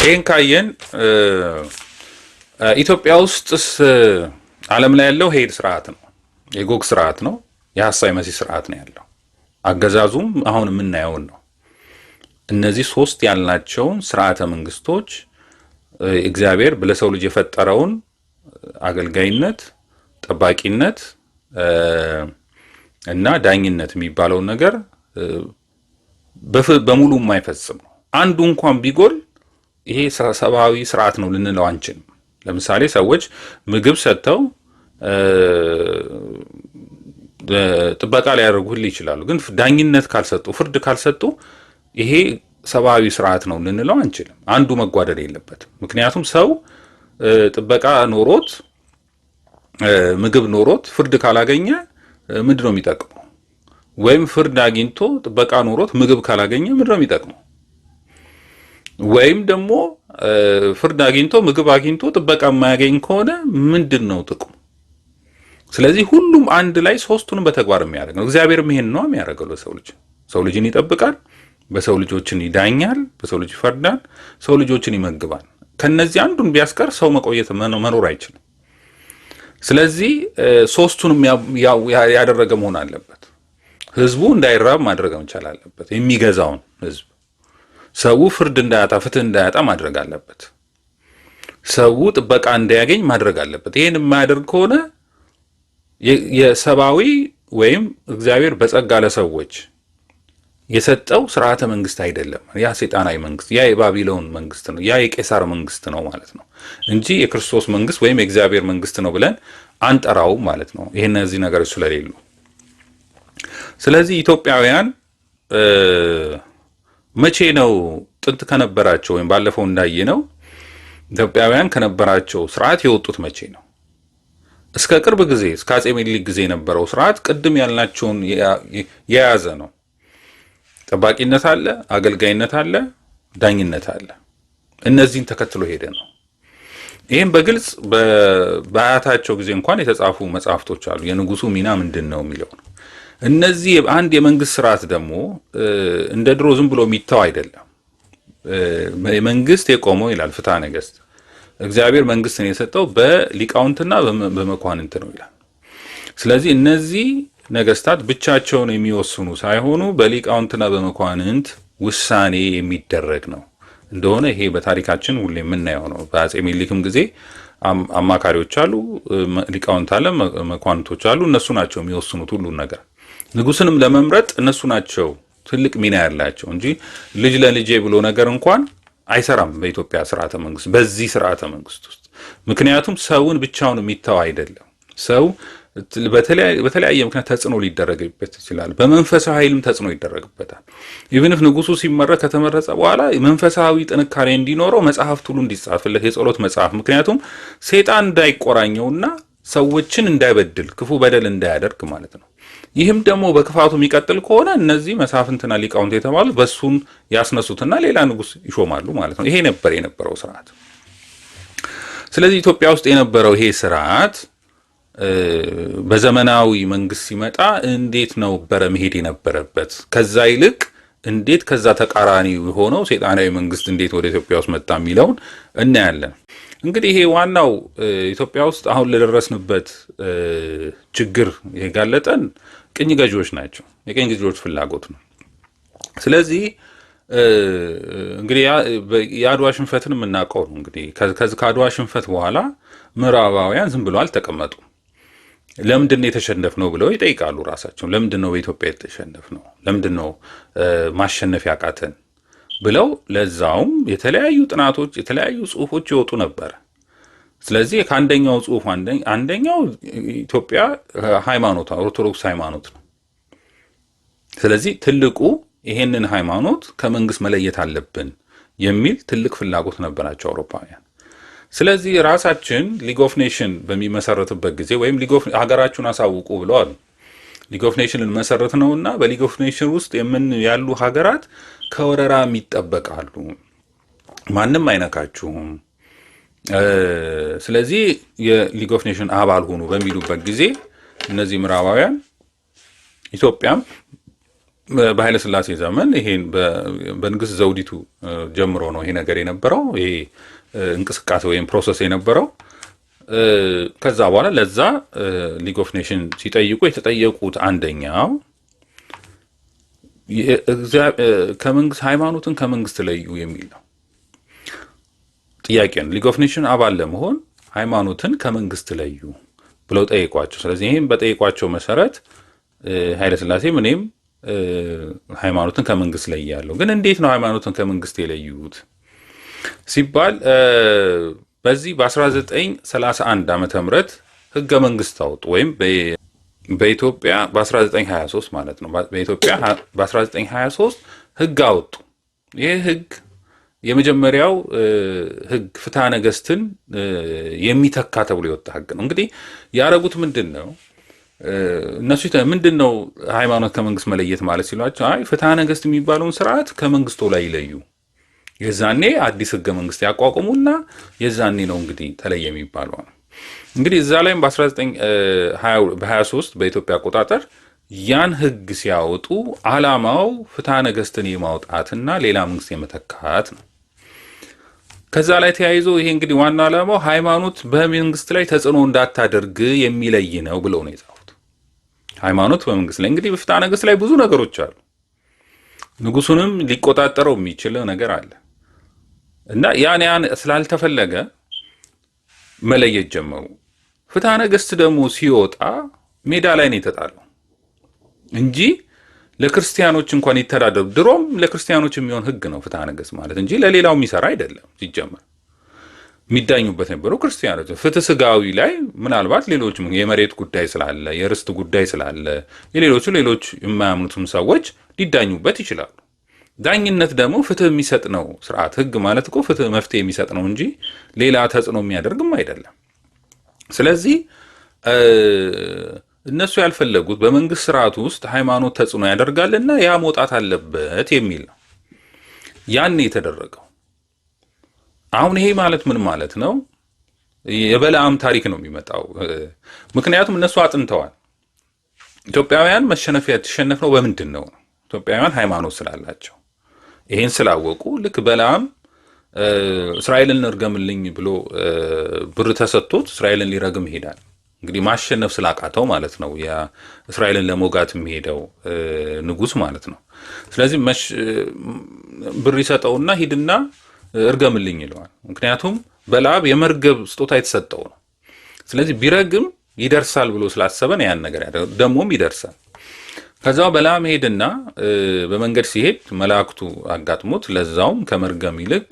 ይሄን ካየን ኢትዮጵያ ውስጥስ ዓለም ላይ ያለው ሄድ ስርዓት ነው፣ የጎግ ስርዓት ነው፣ የሐሳዊ መሲህ ስርዓት ነው ያለው። አገዛዙም አሁን የምናየውን ነው። እነዚህ ሶስት ያልናቸውን ስርዓተ መንግስቶች እግዚአብሔር ለሰው ልጅ የፈጠረውን አገልጋይነት፣ ጠባቂነት እና ዳኝነት የሚባለውን ነገር በሙሉ የማይፈጽም ነው። አንዱ እንኳን ቢጎል ይሄ ሰብአዊ ስርዓት ነው ልንለው አንችልም። ለምሳሌ ሰዎች ምግብ ሰጥተው ጥበቃ ሊያደርጉልህ ይችላሉ፣ ግን ዳኝነት ካልሰጡ፣ ፍርድ ካልሰጡ ይሄ ሰብአዊ ስርዓት ነው ልንለው አንችልም። አንዱ መጓደል የለበትም። ምክንያቱም ሰው ጥበቃ ኖሮት ምግብ ኖሮት ፍርድ ካላገኘ ምንድን ነው የሚጠቅመው? ወይም ፍርድ አግኝቶ ጥበቃ ኖሮት ምግብ ካላገኘ ምንድን ነው የሚጠቅመው? ወይም ደግሞ ፍርድ አግኝቶ ምግብ አግኝቶ ጥበቃ የማያገኝ ከሆነ ምንድን ነው ጥቅሙ? ስለዚህ ሁሉም አንድ ላይ ሶስቱንም በተግባር የሚያደርግ ነው። እግዚአብሔርም ይሄን ነው የሚያደርገው ለሰው ልጅ። ሰው ልጅን ይጠብቃል፣ በሰው ልጆችን ይዳኛል፣ በሰው ልጅ ይፈርዳል፣ ሰው ልጆችን ይመግባል። ከነዚህ አንዱን ቢያስቀር ሰው መቆየት መኖር አይችልም። ስለዚህ ሶስቱንም ያደረገ መሆን አለበት። ህዝቡ እንዳይራብ ማድረግ መቻል አለበት። የሚገዛውን ህዝብ ሰው ፍርድ እንዳያጣ፣ ፍትህ እንዳያጣ ማድረግ አለበት። ሰው ጥበቃ እንዳያገኝ ማድረግ አለበት። ይሄን የማያደርግ ከሆነ የሰብአዊ ወይም እግዚአብሔር በጸጋ ለሰዎች የሰጠው ስርዓተ መንግስት አይደለም። ያ ሰይጣናዊ መንግስት፣ ያ የባቢሎን መንግስት ነው፣ ያ የቄሳር መንግስት ነው ማለት ነው እንጂ የክርስቶስ መንግስት ወይም የእግዚአብሔር መንግስት ነው ብለን አንጠራውም ማለት ነው። ይሄ እነዚህ ነገሮች ስለሌሉ፣ ስለዚህ ኢትዮጵያውያን መቼ ነው ጥንት ከነበራቸው ወይም ባለፈው እንዳየነው ኢትዮጵያውያን ከነበራቸው ስርዓት የወጡት መቼ ነው? እስከ ቅርብ ጊዜ እስከ አጼ ምኒልክ ጊዜ የነበረው ስርዓት ቅድም ያልናቸውን የያዘ ነው። ጠባቂነት አለ፣ አገልጋይነት አለ፣ ዳኝነት አለ። እነዚህን ተከትሎ ሄደ ነው። ይህም በግልጽ በአያታቸው ጊዜ እንኳን የተጻፉ መጽሐፍቶች አሉ። የንጉሱ ሚና ምንድን ነው የሚለው ነው። እነዚህ አንድ የመንግስት ስርዓት ደግሞ እንደ ድሮ ዝም ብሎ የሚተው አይደለም። መንግስት የቆመው ይላል ፍትሐ ነገሥት፣ እግዚአብሔር መንግስትን የሰጠው በሊቃውንትና በመኳንንት ነው ይላል። ስለዚህ እነዚህ ነገስታት ብቻቸውን የሚወስኑ ሳይሆኑ በሊቃውንትና በመኳንንት ውሳኔ የሚደረግ ነው እንደሆነ ይሄ በታሪካችን ሁሌ የምናየው ነው። በአጼ ምኒልክም ጊዜ አማካሪዎች አሉ፣ ሊቃውንት አለ፣ መኳንንቶች አሉ። እነሱ ናቸው የሚወስኑት ሁሉን ነገር። ንጉስንም ለመምረጥ እነሱ ናቸው ትልቅ ሚና ያላቸው እንጂ ልጅ ለልጄ ብሎ ነገር እንኳን አይሰራም በኢትዮጵያ ስርዓተ መንግስት፣ በዚህ ስርዓተ መንግስት ውስጥ። ምክንያቱም ሰውን ብቻውን የሚተው አይደለም። ሰው በተለያየ ምክንያት ተጽዕኖ ሊደረግበት ይችላል። በመንፈሳዊ ኃይልም ተጽዕኖ ይደረግበታል። ኢቭንፍ ንጉሱ ሲመረጥ ከተመረጠ በኋላ መንፈሳዊ ጥንካሬ እንዲኖረው መጽሐፍት ሁሉ እንዲጻፍለት የጸሎት መጽሐፍ፣ ምክንያቱም ሰይጣን እንዳይቆራኘውና ሰዎችን እንዳይበድል፣ ክፉ በደል እንዳያደርግ ማለት ነው። ይህም ደግሞ በክፋቱ የሚቀጥል ከሆነ እነዚህ መሳፍንትና ሊቃውንት የተባሉት በሱን ያስነሱትና ሌላ ንጉስ ይሾማሉ ማለት ነው። ይሄ ነበር የነበረው ስርዓት። ስለዚህ ኢትዮጵያ ውስጥ የነበረው ይሄ ስርዓት በዘመናዊ መንግስት ሲመጣ እንዴት ነበረ መሄድ የነበረበት? ከዛ ይልቅ እንዴት ከዛ ተቃራኒ የሆነው ሰይጣናዊ መንግስት እንዴት ወደ ኢትዮጵያ ውስጥ መጣ የሚለውን እናያለን። እንግዲህ ይሄ ዋናው ኢትዮጵያ ውስጥ አሁን ለደረስንበት ችግር የጋለጠን ቅኝ ገዢዎች ናቸው። የቅኝ ገዢዎች ፍላጎት ነው። ስለዚህ እንግዲህ የአድዋ ሽንፈትን የምናውቀው ነው። እንግዲህ ከአድዋ ሽንፈት በኋላ ምዕራባውያን ዝም ብሎ አልተቀመጡም። ለምንድን ነው የተሸነፍነው ብለው ይጠይቃሉ ራሳቸው። ለምንድን ነው በኢትዮጵያ የተሸነፍነው? ለምንድን ነው ማሸነፍ ያቃተን ብለው ለዛውም የተለያዩ ጥናቶች፣ የተለያዩ ጽሁፎች ይወጡ ነበር። ስለዚህ ከአንደኛው ጽሁፍ አንደኛው ኢትዮጵያ ሃይማኖት ኦርቶዶክስ ሃይማኖት ነው። ስለዚህ ትልቁ ይሄንን ሃይማኖት ከመንግስት መለየት አለብን የሚል ትልቅ ፍላጎት ነበራቸው አውሮፓውያን። ስለዚህ ራሳችን ሊግ ኦፍ ኔሽን በሚመሰረትበት ጊዜ ወይም ሀገራችሁን አሳውቁ ብለዋል። ሊግ ኦፍ ኔሽንን መሰረት ነውና በሊግ ኦፍ ኔሽን ውስጥ ያሉ ሀገራት ከወረራም ይጠበቃሉ፣ ማንም አይነካችሁም። ስለዚህ የሊግ ኦፍ ኔሽን አባል ሆኑ በሚሉበት ጊዜ እነዚህ ምዕራባውያን ኢትዮጵያም በኃይለ ሥላሴ ዘመን ይሄን በንግስት ዘውዲቱ ጀምሮ ነው ይሄ ነገር የነበረው፣ ይሄ እንቅስቃሴ ወይም ፕሮሰስ የነበረው። ከዛ በኋላ ለዛ ሊግ ኦፍ ኔሽን ሲጠይቁ የተጠየቁት አንደኛው ከመንግስት ሃይማኖትን ከመንግስት ለዩ የሚል ነው ጥያቄ ነው። ሊግ ኦፍ ኔሽን አባል ለመሆን ሃይማኖትን ከመንግስት ለዩ ብለው ጠይቋቸው። ስለዚህ ይህም በጠይቋቸው መሰረት ኃይለሥላሴም እኔም ሃይማኖትን ከመንግስት ለያለሁ። ግን እንዴት ነው ሃይማኖትን ከመንግስት የለዩት ሲባል በዚህ በ1931 ዓመተ ምህረት ህገ መንግስት አወጡ። ወይም በኢትዮጵያ በ1923 ማለት ነው። በኢትዮጵያ በ1923 ህግ አወጡ። ይህ ህግ የመጀመሪያው ህግ ፍትሐ ነገስትን የሚተካ ተብሎ የወጣ ህግ ነው። እንግዲህ ያረጉት ምንድን ነው? እነሱ ምንድን ነው ሃይማኖት ከመንግስት መለየት ማለት ሲሏቸው፣ አይ ፍትሐ ነገስት የሚባለውን ስርዓት ከመንግስቱ ላይ ይለዩ፣ የዛኔ አዲስ ህገ መንግስት ያቋቁሙና የዛኔ ነው እንግዲህ ተለየ የሚባለው ነው። እንግዲህ እዛ ላይም በ23 በኢትዮጵያ አቆጣጠር ያን ህግ ሲያወጡ ዓላማው ፍትሐ ነገስትን የማውጣትና ሌላ መንግስት የመተካት ነው። ከዛ ላይ ተያይዞ ይሄ እንግዲህ ዋና ዓላማው ሃይማኖት በመንግስት ላይ ተጽዕኖ እንዳታደርግ የሚለይ ነው ብለው ነው የጻፉት። ሃይማኖት በመንግስት ላይ እንግዲህ በፍትሐ ነገስት ላይ ብዙ ነገሮች አሉ። ንጉሱንም ሊቆጣጠረው የሚችል ነገር አለ እና ያን ስላልተፈለገ መለየት ጀመሩ። ፍትሐ ነገስት ደግሞ ሲወጣ ሜዳ ላይ ነው የተጣለው እንጂ ለክርስቲያኖች እንኳን ይተዳደሩ። ድሮም ለክርስቲያኖች የሚሆን ህግ ነው ፍትሐ ነገስት ማለት እንጂ ለሌላው የሚሰራ አይደለም። ሲጀመር የሚዳኙበት ነበረው ክርስቲያኖች። ፍትህ ስጋዊ ላይ ምናልባት ሌሎች የመሬት ጉዳይ ስላለ፣ የርስት ጉዳይ ስላለ ሌሎች የማያምኑትም ሰዎች ሊዳኙበት ይችላሉ። ዳኝነት ደግሞ ፍትህ የሚሰጥ ነው ስርዓት። ህግ ማለት እኮ ፍትህ መፍትሄ የሚሰጥ ነው እንጂ ሌላ ተጽዕኖ የሚያደርግም አይደለም። ስለዚህ እነሱ ያልፈለጉት በመንግስት ስርዓት ውስጥ ሃይማኖት ተጽዕኖ ያደርጋልና ያ መውጣት አለበት የሚል ነው ያን የተደረገው። አሁን ይሄ ማለት ምን ማለት ነው? የበለዓም ታሪክ ነው የሚመጣው። ምክንያቱም እነሱ አጥንተዋል። ኢትዮጵያውያን ተሸነፍ ነው በምንድን ነው? ኢትዮጵያውያን ሃይማኖት ስላላቸው ይሄን ስላወቁ ልክ በለዓም እስራኤልን እርገምልኝ ብሎ ብር ተሰጥቶት እስራኤልን ሊረግም ይሄዳል። እንግዲህ ማሸነፍ ስላቃተው ማለት ነው፣ ያ እስራኤልን ለሞጋት የሚሄደው ንጉስ ማለት ነው። ስለዚህ ብር ይሰጠውና ሂድና እርገምልኝ ይለዋል። ምክንያቱም በለዓም የመርገብ ስጦታ የተሰጠው ነው። ስለዚህ ቢረግም ይደርሳል ብሎ ስላሰበን ያን ነገር ያደርጋል፣ ደግሞም ይደርሳል። ከዛው በለዓም ሄድና በመንገድ ሲሄድ መላእክቱ አጋጥሞት፣ ለዛውም ከመርገም ይልቅ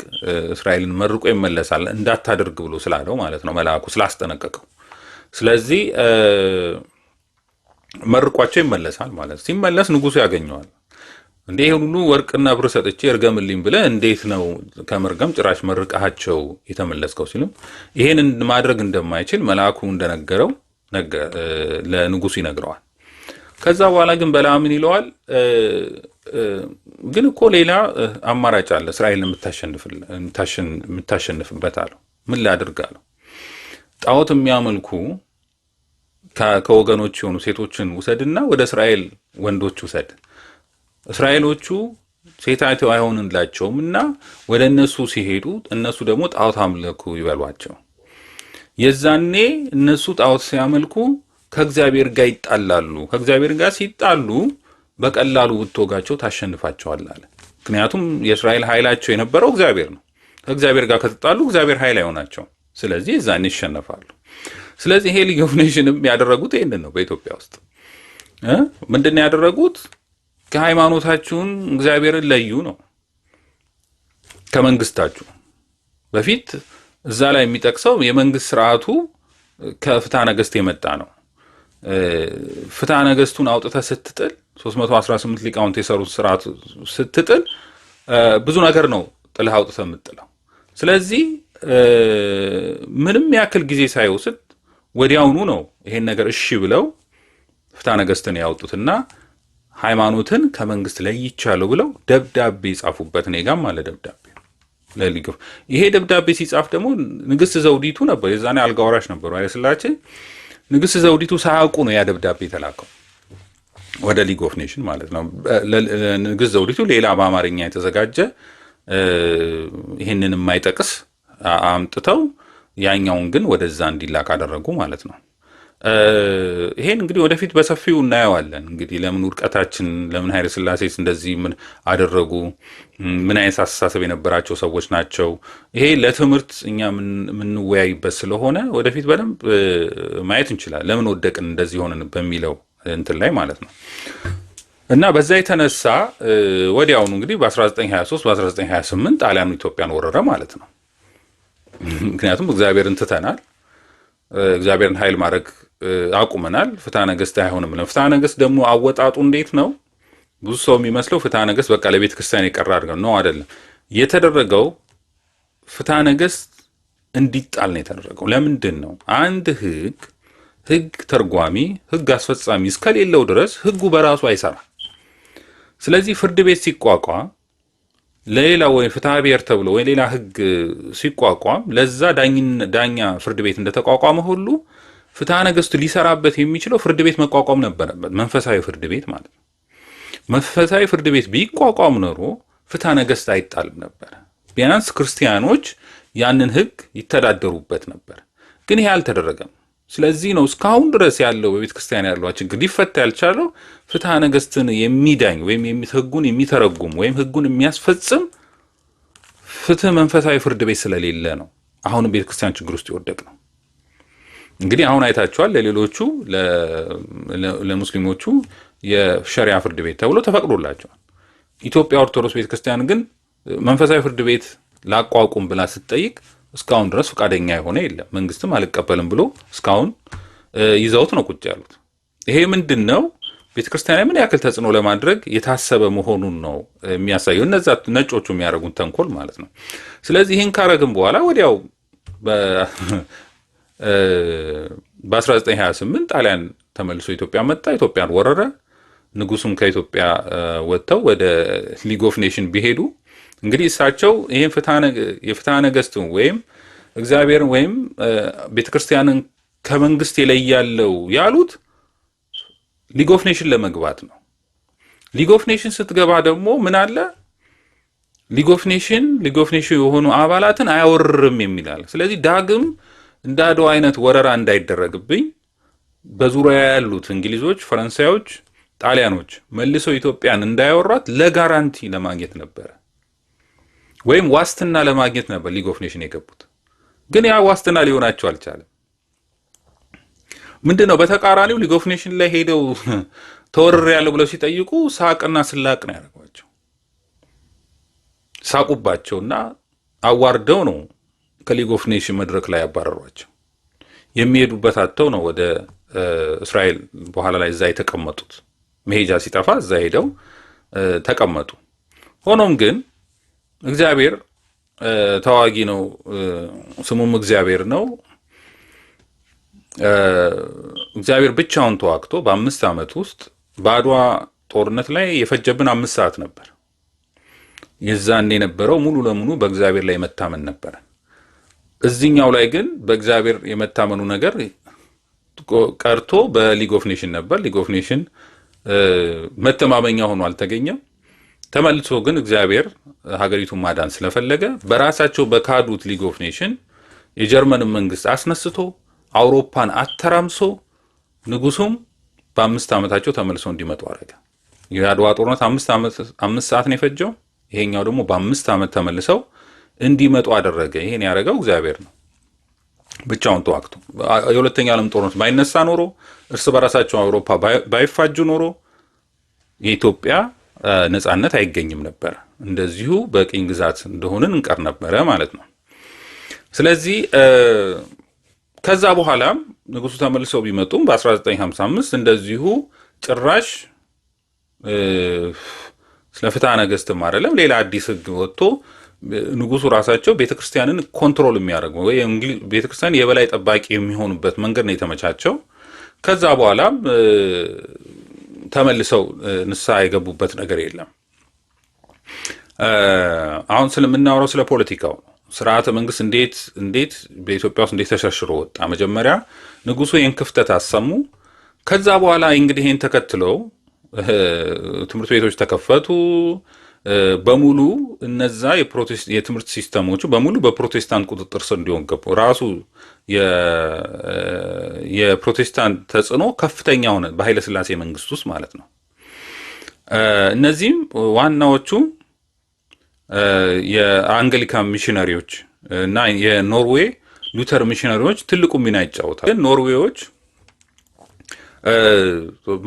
እስራኤልን መርቆ ይመለሳል እንዳታደርግ ብሎ ስላለው ማለት ነው፣ መልአኩ ስላስጠነቀቀው። ስለዚህ መርቋቸው ይመለሳል ማለት ነው። ሲመለስ ንጉሱ ያገኘዋል። እንዴ ይሄን ሁሉ ወርቅና ብር ሰጥቼ እርገምልኝ ብለህ እንዴት ነው ከመርገም ጭራሽ መርቃቸው የተመለስከው? ሲልም ይሄን ማድረግ እንደማይችል መልአኩ እንደነገረው ለንጉሱ ይነግረዋል። ከዛ በኋላ ግን በለዓም ምን ይለዋል? ግን እኮ ሌላ አማራጭ አለ እስራኤልን የምታሸንፍበት አለው። ምን ላድርግ አለው? ጣዖት የሚያመልኩ ከወገኖች የሆኑ ሴቶችን ውሰድና ወደ እስራኤል ወንዶች ውሰድ። እስራኤሎቹ ሴታቸው አይሆንላቸውም እና ወደ እነሱ ሲሄዱ እነሱ ደግሞ ጣዖት አምልኩ ይበሏቸው። የዛኔ እነሱ ጣዖት ሲያመልኩ ከእግዚአብሔር ጋር ይጣላሉ። ከእግዚአብሔር ጋር ሲጣሉ በቀላሉ ብትወጋቸው ታሸንፋቸዋል አለ። ምክንያቱም የእስራኤል ኃይላቸው የነበረው እግዚአብሔር ነው። ከእግዚአብሔር ጋር ከተጣሉ እግዚአብሔር ኃይል አይሆናቸውም። ስለዚህ የዛኔ ይሸነፋሉ። ስለዚህ ይሄ ሊግ ኦፍ ኔሽንም ያደረጉት ይህንን ነው። በኢትዮጵያ ውስጥ ምንድን ያደረጉት? ከሃይማኖታችሁን እግዚአብሔርን ለዩ ነው ከመንግስታችሁ። በፊት እዛ ላይ የሚጠቅሰው የመንግስት ስርዓቱ ከፍትሐ ነገስት የመጣ ነው። ፍትሐ ነገስቱን አውጥተህ ስትጥል 318 ሊቃውንት የሰሩት ስርዓት ስትጥል ብዙ ነገር ነው ጥልህ አውጥተህ የምጥለው። ስለዚህ ምንም ያክል ጊዜ ሳይወስድ ወዲያውኑ ነው ይሄን ነገር እሺ ብለው ፍትሐ ነገስትን ያወጡትና ሃይማኖትን ከመንግስት ለይቻለሁ ብለው ደብዳቤ ጻፉበት። እኔ ጋርም አለ ደብዳቤ ለሊግ። ይሄ ደብዳቤ ሲጻፍ ደግሞ ንግስት ዘውዲቱ ነበር፣ የዛኔ አልጋ ወራሽ ነበሩ ኃይለ ሥላሴ። ንግስት ዘውዲቱ ሳያውቁ ነው ያ ደብዳቤ የተላከው። ወደ ሊግ ኦፍ ኔሽን ማለት ነው። ንግሥት ዘውዲቱ ሌላ በአማርኛ የተዘጋጀ ይህንን የማይጠቅስ አምጥተው ያኛውን ግን ወደዛ እንዲላክ አደረጉ ማለት ነው። ይሄን እንግዲህ ወደፊት በሰፊው እናየዋለን። እንግዲህ ለምን ውድቀታችን፣ ለምን ኃይለ ሥላሴስ እንደዚህ ምን አደረጉ፣ ምን አይነት አስተሳሰብ የነበራቸው ሰዎች ናቸው፣ ይሄ ለትምህርት እኛ የምንወያይበት ስለሆነ ወደፊት በደንብ ማየት እንችላለን። ለምን ወደቅን እንደዚህ ሆነን በሚለው እንትን ላይ ማለት ነው። እና በዛ የተነሳ ወዲያውኑ እንግዲህ በ1923 በ1928 ጣሊያኑ ኢትዮጵያን ወረረ ማለት ነው። ምክንያቱም እግዚአብሔርን ትተናል፣ እግዚአብሔርን ኃይል ማድረግ አቁመናል፣ ፍትሐ ነገሥት አይሆንም ብለን። ፍትሐ ነገሥት ደግሞ አወጣጡ እንዴት ነው? ብዙ ሰው የሚመስለው ፍትሐ ነገሥት በቃ ለቤተ ክርስቲያን የቀረ አድርገው ነው። አይደለም። የተደረገው ፍትሐ ነገሥት እንዲጣል ነው የተደረገው። ለምንድን ነው? አንድ ህግ ተርጓሚ፣ ህግ አስፈጻሚ እስከሌለው ድረስ ህጉ በራሱ አይሰራ። ስለዚህ ፍርድ ቤት ሲቋቋም ለሌላ ወይ ፍትሐ ብሔር ተብሎ ወይ ሌላ ህግ ሲቋቋም ለዛ ዳኛ ፍርድ ቤት እንደተቋቋመ ሁሉ ፍትሐ ነገሥቱ ሊሰራበት የሚችለው ፍርድ ቤት መቋቋም ነበረበት። መንፈሳዊ ፍርድ ቤት ማለት ነው። መንፈሳዊ ፍርድ ቤት ቢቋቋም ኖሮ ፍትሐ ነገሥት አይጣልም ነበር። ቢያንስ ክርስቲያኖች ያንን ህግ ይተዳደሩበት ነበር። ግን ይሄ አልተደረገም። ስለዚህ ነው እስካሁን ድረስ ያለው በቤተ ክርስቲያን ያለው ችግር ሊፈታ ያልቻለው ፍትሐ ነገሥትን የሚዳኝ ወይም ህጉን የሚተረጉም ወይም ህጉን የሚያስፈጽም ፍትህ መንፈሳዊ ፍርድ ቤት ስለሌለ ነው። አሁንም ቤተ ክርስቲያን ችግር ውስጥ ይወደቅ ነው። እንግዲህ አሁን አይታችኋል። ለሌሎቹ ለሙስሊሞቹ የሸሪያ ፍርድ ቤት ተብሎ ተፈቅዶላቸዋል። ኢትዮጵያ ኦርቶዶክስ ቤተ ክርስቲያን ግን መንፈሳዊ ፍርድ ቤት ላቋቁም ብላ ስትጠይቅ እስካሁን ድረስ ፈቃደኛ የሆነ የለም። መንግስትም አልቀበልም ብሎ እስካሁን ይዘውት ነው ቁጭ ያሉት። ይሄ ምንድን ነው? ቤተክርስቲያን ላይ ምን ያክል ተጽዕኖ ለማድረግ የታሰበ መሆኑን ነው የሚያሳየው፣ እነዛ ነጮቹ የሚያደርጉን ተንኮል ማለት ነው። ስለዚህ ይህን ካረግን በኋላ ወዲያው በ1928 ጣሊያን ተመልሶ ኢትዮጵያ መጣ፣ ኢትዮጵያን ወረረ። ንጉሱም ከኢትዮጵያ ወጥተው ወደ ሊግ ኦፍ ኔሽን ቢሄዱ እንግዲህ እሳቸው ይህን የፍትሐ ነገሥትን ወይም እግዚአብሔርን ወይም ቤተክርስቲያንን ከመንግስት የለያለው ያሉት ሊግ ኦፍ ኔሽን ለመግባት ነው። ሊግ ኦፍ ኔሽን ስትገባ ደግሞ ምን አለ? ሊግ ኦፍ ኔሽን የሆኑ አባላትን አያወርርም የሚላል። ስለዚህ ዳግም እንደ አድዋ አይነት ወረራ እንዳይደረግብኝ በዙሪያ ያሉት እንግሊዞች፣ ፈረንሳዮች፣ ጣሊያኖች መልሰው ኢትዮጵያን እንዳያወሯት ለጋራንቲ ለማግኘት ነበረ ወይም ዋስትና ለማግኘት ነበር ሊግ ኦፍ ኔሽን የገቡት። ግን ያ ዋስትና ሊሆናቸው አልቻለም። ምንድነው? በተቃራኒው ሊግ ኦፍ ኔሽን ላይ ሄደው ተወርር ያለው ብለው ሲጠይቁ ሳቅና ስላቅ ነው ያደረጓቸው። ሳቁባቸውና አዋርደው ነው ከሊግ ኦፍ ኔሽን መድረክ ላይ ያባረሯቸው። የሚሄዱበት አጥተው ነው ወደ እስራኤል በኋላ ላይ እዛ የተቀመጡት። መሄጃ ሲጠፋ እዛ ሄደው ተቀመጡ። ሆኖም ግን እግዚአብሔር ተዋጊ ነው፣ ስሙም እግዚአብሔር ነው። እግዚአብሔር ብቻውን ተዋግቶ በ5 ዓመት ውስጥ በአድዋ ጦርነት ላይ የፈጀብን 5 ሰዓት ነበር። የዛን የነበረው ሙሉ ለሙሉ በእግዚአብሔር ላይ መታመን ነበር። እዚህኛው ላይ ግን በእግዚአብሔር የመታመኑ ነገር ቀርቶ በሊግ ኦፍ ኔሽን ነበር። ሊግ ኦፍ ኔሽን መተማመኛ ሆኖ አልተገኘም። ተመልሶ ግን እግዚአብሔር ሀገሪቱን ማዳን ስለፈለገ በራሳቸው በካዱት ሊግ ኦፍ ኔሽን የጀርመንን መንግስት አስነስቶ አውሮፓን አተራምሶ ንጉሱም በ5 ዓመታቸው ተመልሰው እንዲመጡ አደረገ። የአድዋ ጦርነት 5 ሰዓት ነው የፈጀው። ይሄኛው ደግሞ በ5 ዓመት ተመልሰው እንዲመጡ አደረገ። ይሄን ያደረገው እግዚአብሔር ነው ብቻውን ተዋግቶ። የሁለተኛ ዓለም ጦርነት ባይነሳ ኖሮ፣ እርስ በራሳቸው አውሮፓ ባይፋጁ ኖሮ የኢትዮጵያ ነጻነት አይገኝም ነበር። እንደዚሁ በቅኝ ግዛት እንደሆንን እንቀር ነበረ ማለት ነው። ስለዚህ ከዛ በኋላም ንጉሱ ተመልሰው ቢመጡም በ1955 እንደዚሁ ጭራሽ ስለ ፍትሐ ነገሥትም አይደለም ሌላ አዲስ ህግ ወጥቶ ንጉሱ ራሳቸው ቤተክርስቲያንን ኮንትሮል የሚያደርጉ ወይ ቤተክርስቲያን የበላይ ጠባቂ የሚሆኑበት መንገድ ነው የተመቻቸው። ከዛ በኋላም ተመልሰው ንስሐ የገቡበት ነገር የለም። አሁን ስለምናወራው ስለ ፖለቲካው ስርዓተ መንግስት እንዴት በኢትዮጵያ ውስጥ እንዴት ተሸርሽሮ ወጣ። መጀመሪያ ንጉሱ ይህን ክፍተት አሰሙ። ከዛ በኋላ እንግዲህ ይህን ተከትለው ትምህርት ቤቶች ተከፈቱ። በሙሉ እነዛ የትምህርት ሲስተሞቹ በሙሉ በፕሮቴስታንት ቁጥጥር ስር እንዲሆን ገቡ። ራሱ የፕሮቴስታንት ተጽዕኖ ከፍተኛ ሆነ በኃይለ ሥላሴ መንግስት ውስጥ ማለት ነው። እነዚህም ዋናዎቹ የአንግሊካን ሚሽነሪዎች እና የኖርዌይ ሉተር ሚሽነሪዎች ትልቁ ሚና ይጫወታል። ግን ኖርዌዎች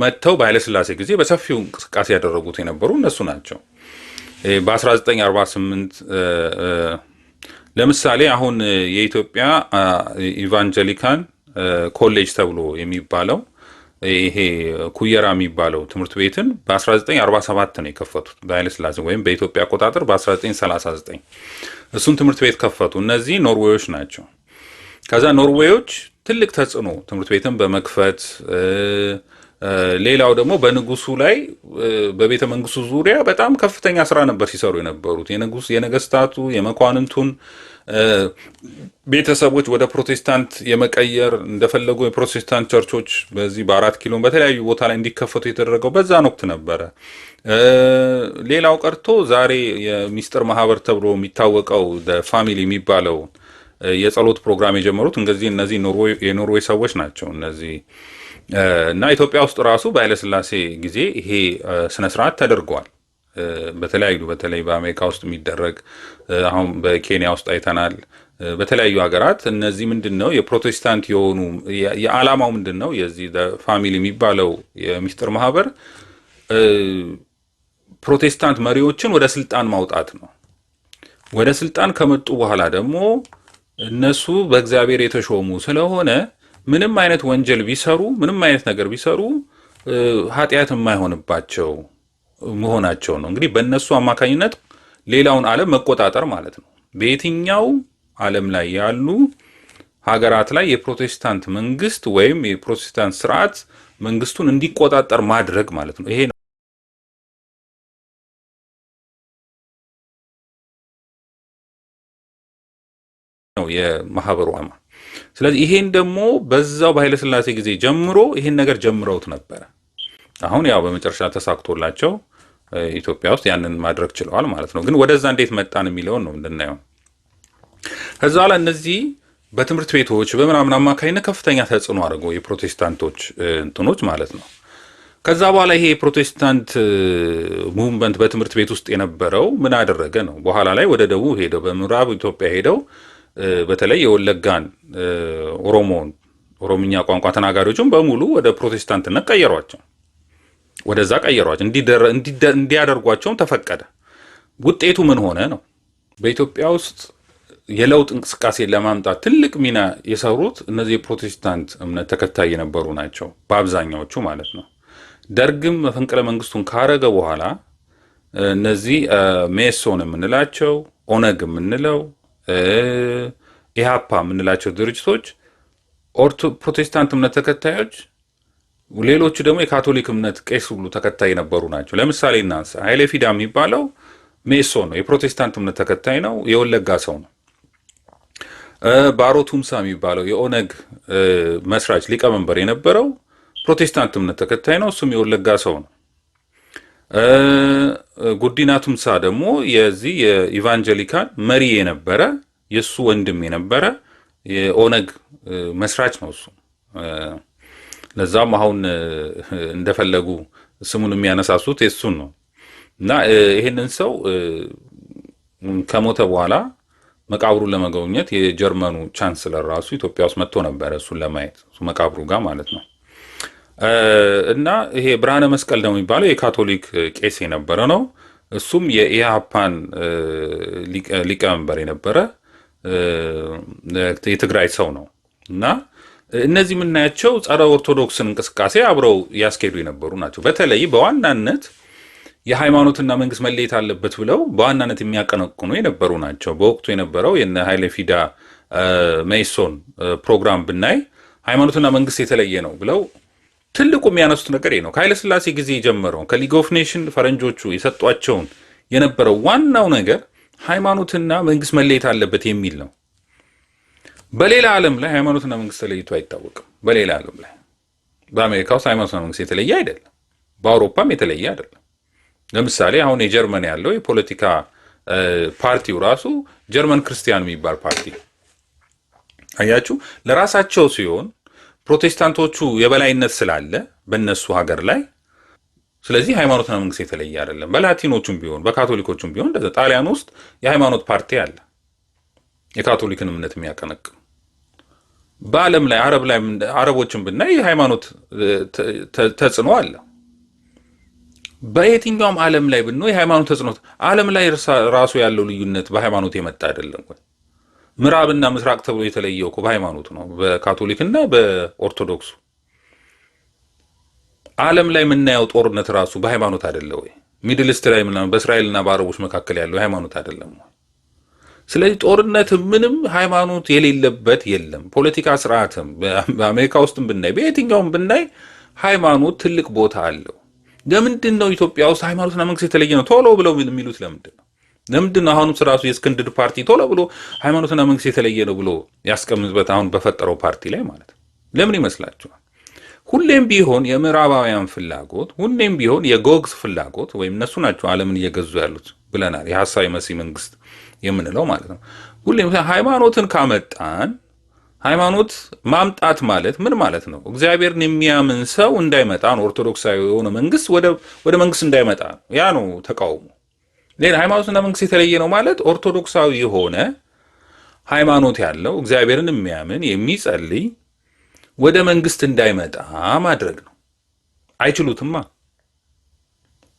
መጥተው በኃይለ ሥላሴ ጊዜ በሰፊው እንቅስቃሴ ያደረጉት የነበሩ እነሱ ናቸው። በ1948 ለምሳሌ አሁን የኢትዮጵያ ኢቫንጀሊካን ኮሌጅ ተብሎ የሚባለው ይሄ ኩየራ የሚባለው ትምህርት ቤትን በ1947 ነው የከፈቱት በኃይለ ሥላሴ ወይም በኢትዮጵያ አቆጣጠር በ1939 እሱን ትምህርት ቤት ከፈቱ። እነዚህ ኖርዌዮች ናቸው። ከዛ ኖርዌዮች ትልቅ ተጽዕኖ ትምህርት ቤትን በመክፈት ሌላው ደግሞ በንጉሱ ላይ በቤተ መንግስቱ ዙሪያ በጣም ከፍተኛ ስራ ነበር ሲሰሩ የነበሩት። የነገስታቱ የመኳንንቱን ቤተሰቦች ወደ ፕሮቴስታንት የመቀየር እንደፈለጉ የፕሮቴስታንት ቸርቾች በዚህ በ4 ኪሎ በተለያዩ ቦታ ላይ እንዲከፈቱ የተደረገው በዛን ወቅት ነበረ። ሌላው ቀርቶ ዛሬ የሚስጥር ማህበር ተብሎ የሚታወቀው ፋሚሊ የሚባለው የጸሎት ፕሮግራም የጀመሩት እነዚህ የኖርዌይ ሰዎች ናቸው። እነዚህ እና ኢትዮጵያ ውስጥ ራሱ በኃይለ ሥላሴ ጊዜ ይሄ ስነስርዓት ተደርጓል። በተለይ በአሜሪካ ውስጥ የሚደረግ አሁን በኬንያ ውስጥ አይተናል። በተለያዩ ሀገራት እነዚህ ምንድን ነው የፕሮቴስታንት የሆኑ የዓላማው ምንድን ነው የዚህ ፋሚሊ የሚባለው የሚስጥር ማህበር ፕሮቴስታንት መሪዎችን ወደ ስልጣን ማውጣት ነው። ወደ ስልጣን ከመጡ በኋላ ደግሞ እነሱ በእግዚአብሔር የተሾሙ ስለሆነ ምንም አይነት ወንጀል ቢሰሩ ምንም አይነት ነገር ቢሰሩ ኃጢአት የማይሆንባቸው መሆናቸው ነው። እንግዲህ በእነሱ አማካኝነት ሌላውን ዓለም መቆጣጠር ማለት ነው። በየትኛው ዓለም ላይ ያሉ ሀገራት ላይ የፕሮቴስታንት መንግስት ወይም የፕሮቴስታንት ስርዓት መንግስቱን እንዲቆጣጠር ማድረግ ማለት ነው። ይሄ ነው የማህበሩ ዓላማ። ስለዚህ ይሄን ደግሞ በዛው በኃይለ ሥላሴ ጊዜ ጀምሮ ይሄን ነገር ጀምረውት ነበረ። አሁን ያው በመጨረሻ ተሳክቶላቸው ኢትዮጵያ ውስጥ ያንን ማድረግ ችለዋል ማለት ነው። ግን ወደዛ እንዴት መጣን የሚለውን ነው እንድናየው። ከዛ በኋላ እነዚህ በትምህርት ቤቶች በምናምን አማካይነት ከፍተኛ ተጽዕኖ አድርገው የፕሮቴስታንቶች እንትኖች ማለት ነው። ከዛ በኋላ ይሄ የፕሮቴስታንት ሙቭመንት በትምህርት ቤት ውስጥ የነበረው ምን አደረገ ነው በኋላ ላይ ወደ ደቡብ ሄደው በምዕራብ ኢትዮጵያ ሄደው በተለይ የወለጋን ኦሮምኛ ቋንቋ ተናጋሪዎችን በሙሉ ወደ ፕሮቴስታንትነት ቀየሯቸው። ወደዛ ቀየሯቸው እንዲያደርጓቸውም ተፈቀደ። ውጤቱ ምን ሆነ ነው? በኢትዮጵያ ውስጥ የለውጥ እንቅስቃሴ ለማምጣት ትልቅ ሚና የሰሩት እነዚህ የፕሮቴስታንት እምነት ተከታይ የነበሩ ናቸው በአብዛኛዎቹ ማለት ነው። ደርግም መፈንቅለ መንግስቱን ካረገ በኋላ እነዚህ ሜሶን የምንላቸው ኦነግ የምንለው ኢሃፓ የምንላቸው ድርጅቶች ፕሮቴስታንት እምነት ተከታዮች፣ ሌሎቹ ደግሞ የካቶሊክ እምነት ቄስ ሁሉ ተከታይ የነበሩ ናቸው። ለምሳሌ እናንሳ። ኃይሌ ፊዳ የሚባለው ሜሶን ነው፣ የፕሮቴስታንት እምነት ተከታይ ነው፣ የወለጋ ሰው ነው። ባሮ ቱምሳ የሚባለው የኦነግ መስራች ሊቀመንበር የነበረው ፕሮቴስታንት እምነት ተከታይ ነው፣ እሱም የወለጋ ሰው ነው። ጉዲና ቱምሳ ደግሞ የዚህ የኢቫንጀሊካን መሪ የነበረ የእሱ ወንድም የነበረ የኦነግ መስራች ነው እሱ። ለዛም አሁን እንደፈለጉ ስሙን የሚያነሳሱት የእሱን ነው። እና ይህንን ሰው ከሞተ በኋላ መቃብሩን ለመጎብኘት የጀርመኑ ቻንስለር ራሱ ኢትዮጵያ ውስጥ መጥቶ ነበረ እሱን ለማየት መቃብሩ ጋር ማለት ነው። እና ይሄ ብርሃነ መስቀል ደግሞ የሚባለው የካቶሊክ ቄስ የነበረ ነው። እሱም የኢሃፓን ሊቀመንበር የነበረ የትግራይ ሰው ነው። እና እነዚህ የምናያቸው ጸረ ኦርቶዶክስን እንቅስቃሴ አብረው ያስኬዱ የነበሩ ናቸው። በተለይ በዋናነት የሃይማኖትና መንግስት መለየት አለበት ብለው በዋናነት የሚያቀነቅኑ የነበሩ ናቸው። በወቅቱ የነበረው የነ ኃይለ ፊዳ ሜሶን ፕሮግራም ብናይ ሃይማኖትና መንግስት የተለየ ነው ብለው ትልቁ የሚያነሱት ነገር ነው። ከኃይለ ሥላሴ ጊዜ የጀመረው ከሊግ ኦፍ ኔሽን ፈረንጆቹ የሰጧቸውን የነበረው ዋናው ነገር ሃይማኖትና መንግስት መለየት አለበት የሚል ነው። በሌላ ዓለም ላይ ሃይማኖትና መንግስት ተለይቶ አይታወቅም። በሌላ ዓለም ላይ በአሜሪካ ውስጥ ሃይማኖትና መንግስት የተለየ አይደለም። በአውሮፓም የተለየ አይደለም። ለምሳሌ አሁን የጀርመን ያለው የፖለቲካ ፓርቲው ራሱ ጀርመን ክርስቲያን የሚባል ፓርቲ አያችሁ፣ ለራሳቸው ሲሆን ፕሮቴስታንቶቹ የበላይነት ስላለ በእነሱ ሀገር ላይ፣ ስለዚህ ሃይማኖትና መንግስት የተለየ አይደለም። በላቲኖቹም ቢሆን በካቶሊኮቹም ቢሆን እንደዛ ጣሊያን ውስጥ የሃይማኖት ፓርቲ አለ የካቶሊክን እምነት የሚያቀነቅን። በዓለም ላይ አረቦችን ብናይ የሃይማኖት ተጽዕኖ አለ። በየትኛውም ዓለም ላይ ብንሆን የሃይማኖት ተጽዕኖ ዓለም ላይ ራሱ ያለው ልዩነት በሃይማኖት የመጣ አይደለም ወይ? ምዕራብና ምስራቅ ተብሎ የተለየው እኮ በሃይማኖት ነው፣ በካቶሊክና በኦርቶዶክሱ። ዓለም ላይ የምናየው ጦርነት ራሱ በሃይማኖት አይደለ ወይ? ሚድል ኢስት ላይ ምናምን በእስራኤልና በአረቦች መካከል ያለው ሃይማኖት አይደለም ወይ? ስለዚህ ጦርነት ምንም ሃይማኖት የሌለበት የለም። ፖለቲካ ስርዓትም በአሜሪካ ውስጥም ብናይ በየትኛውም ብናይ ሃይማኖት ትልቅ ቦታ አለው። ለምንድን ነው ኢትዮጵያ ውስጥ ሃይማኖትና መንግስት የተለየ ነው ቶሎ ብለው የሚሉት? ለምንድን ነው አሁንም ራሱ የእስክንድር ፓርቲ ቶሎ ብሎ ሃይማኖትና መንግስት የተለየ ነው ብሎ ያስቀምጥበት አሁን በፈጠረው ፓርቲ ላይ ማለት ነው? ለምን ይመስላችኋል? ሁሌም ቢሆን የምዕራባውያን ፍላጎት፣ ሁሌም ቢሆን የጎግስ ፍላጎት ወይም እነሱ ናቸው ዓለምን እየገዙ ያሉት ብለናል። የሐሳዊ መሲህ መንግስት የምንለው ማለት ነው። ሁሌም ሃይማኖትን ካመጣን ሃይማኖት ማምጣት ማለት ምን ማለት ነው? እግዚአብሔርን የሚያምን ሰው እንዳይመጣ ነው። ኦርቶዶክሳዊ የሆነ መንግስት ወደ መንግስት እንዳይመጣ ነው። ያ ነው ተቃውሞ። ሌላ ሃይማኖትና መንግስት የተለየ ነው ማለት ኦርቶዶክሳዊ የሆነ ሃይማኖት ያለው እግዚአብሔርን የሚያምን የሚጸልይ ወደ መንግስት እንዳይመጣ ማድረግ ነው። አይችሉትማ።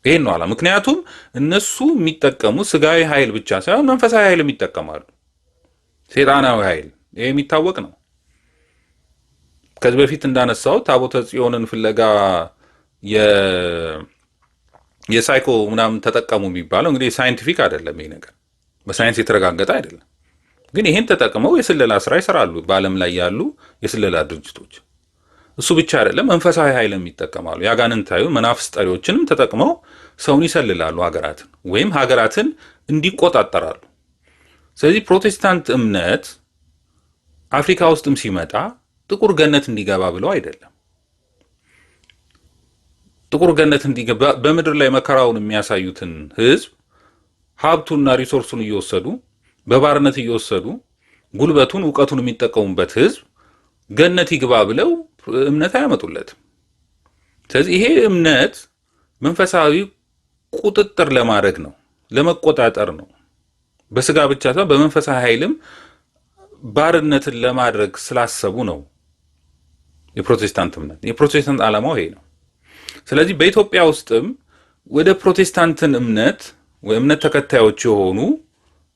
ይሄን ነው አላ። ምክንያቱም እነሱ የሚጠቀሙት ስጋዊ ኃይል ብቻ ሳይሆን መንፈሳዊ ኃይልም ይጠቀማሉ። ሴጣናዊ ኃይል ይሄ የሚታወቅ ነው። ከዚህ በፊት እንዳነሳው ታቦተ ጽዮንን ፍለጋ የሳይኮ ምናምን ተጠቀሙ የሚባለው እንግዲህ ሳይንቲፊክ አይደለም። ይሄ ነገር በሳይንስ የተረጋገጠ አይደለም። ግን ይሄን ተጠቅመው የስለላ ስራ ይሰራሉ በዓለም ላይ ያሉ የስለላ ድርጅቶች። እሱ ብቻ አይደለም፣ መንፈሳዊ ኃይልም ይጠቀማሉ። ያጋንንታዩ መናፍስት ጠሪዎችንም ተጠቅመው ሰውን ይሰልላሉ፣ ሀገራትን ወይም ሀገራትን እንዲቆጣጠራሉ። ስለዚህ ፕሮቴስታንት እምነት አፍሪካ ውስጥም ሲመጣ ጥቁር ገነት እንዲገባ ብለው አይደለም። ጥቁር ገነት እንዲገባ በምድር ላይ መከራውን የሚያሳዩትን ህዝብ ሀብቱና ሪሶርሱን እየወሰዱ በባርነት እየወሰዱ ጉልበቱን እውቀቱን የሚጠቀሙበት ህዝብ ገነት ይግባ ብለው እምነት አያመጡለትም። ስለዚህ ይሄ እምነት መንፈሳዊ ቁጥጥር ለማድረግ ነው፣ ለመቆጣጠር ነው። በስጋ ብቻ ሳይሆን በመንፈሳዊ ኃይልም ባርነትን ለማድረግ ስላሰቡ ነው የፕሮቴስታንት እምነት። የፕሮቴስታንት ዓላማው ይሄ ነው። ስለዚህ በኢትዮጵያ ውስጥም ወደ ፕሮቴስታንትን እምነት ወይ እምነት ተከታዮች የሆኑ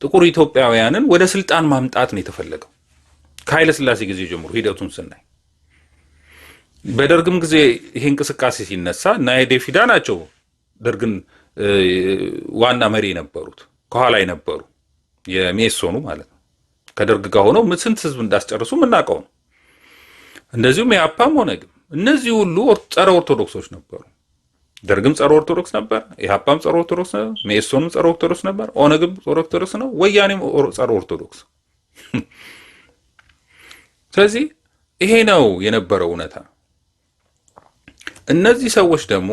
ጥቁር ኢትዮጵያውያንን ወደ ስልጣን ማምጣት ነው የተፈለገው። ከኃይለ ሥላሴ ጊዜ ጀምሮ ሂደቱን ስናይ በደርግም ጊዜ ይሄ እንቅስቃሴ ሲነሳ እና ዴፊዳ ናቸው ደርግን ዋና መሪ የነበሩት፣ ከኋላ የነበሩ የሜሶኑ ማለት ነው። ከደርግ ጋር ሆነው ስንት ህዝብ እንዳስጨርሱ የምናውቀው ነው። እንደዚሁም የአፓም ሆነ ግን እነዚህ ሁሉ ጸረ ኦርቶዶክሶች ነበሩ። ደርግም ጸረ ኦርቶዶክስ ነበር፣ የአፓም ጸረ ኦርቶዶክስ ነበር፣ ሜሶንም ጸረ ኦርቶዶክስ ነበር፣ ኦነግም ጸረ ኦርቶዶክስ ነው፣ ወያኔም ጸረ ኦርቶዶክስ። ስለዚህ ይሄ ነው የነበረው እውነታ። እነዚህ ሰዎች ደግሞ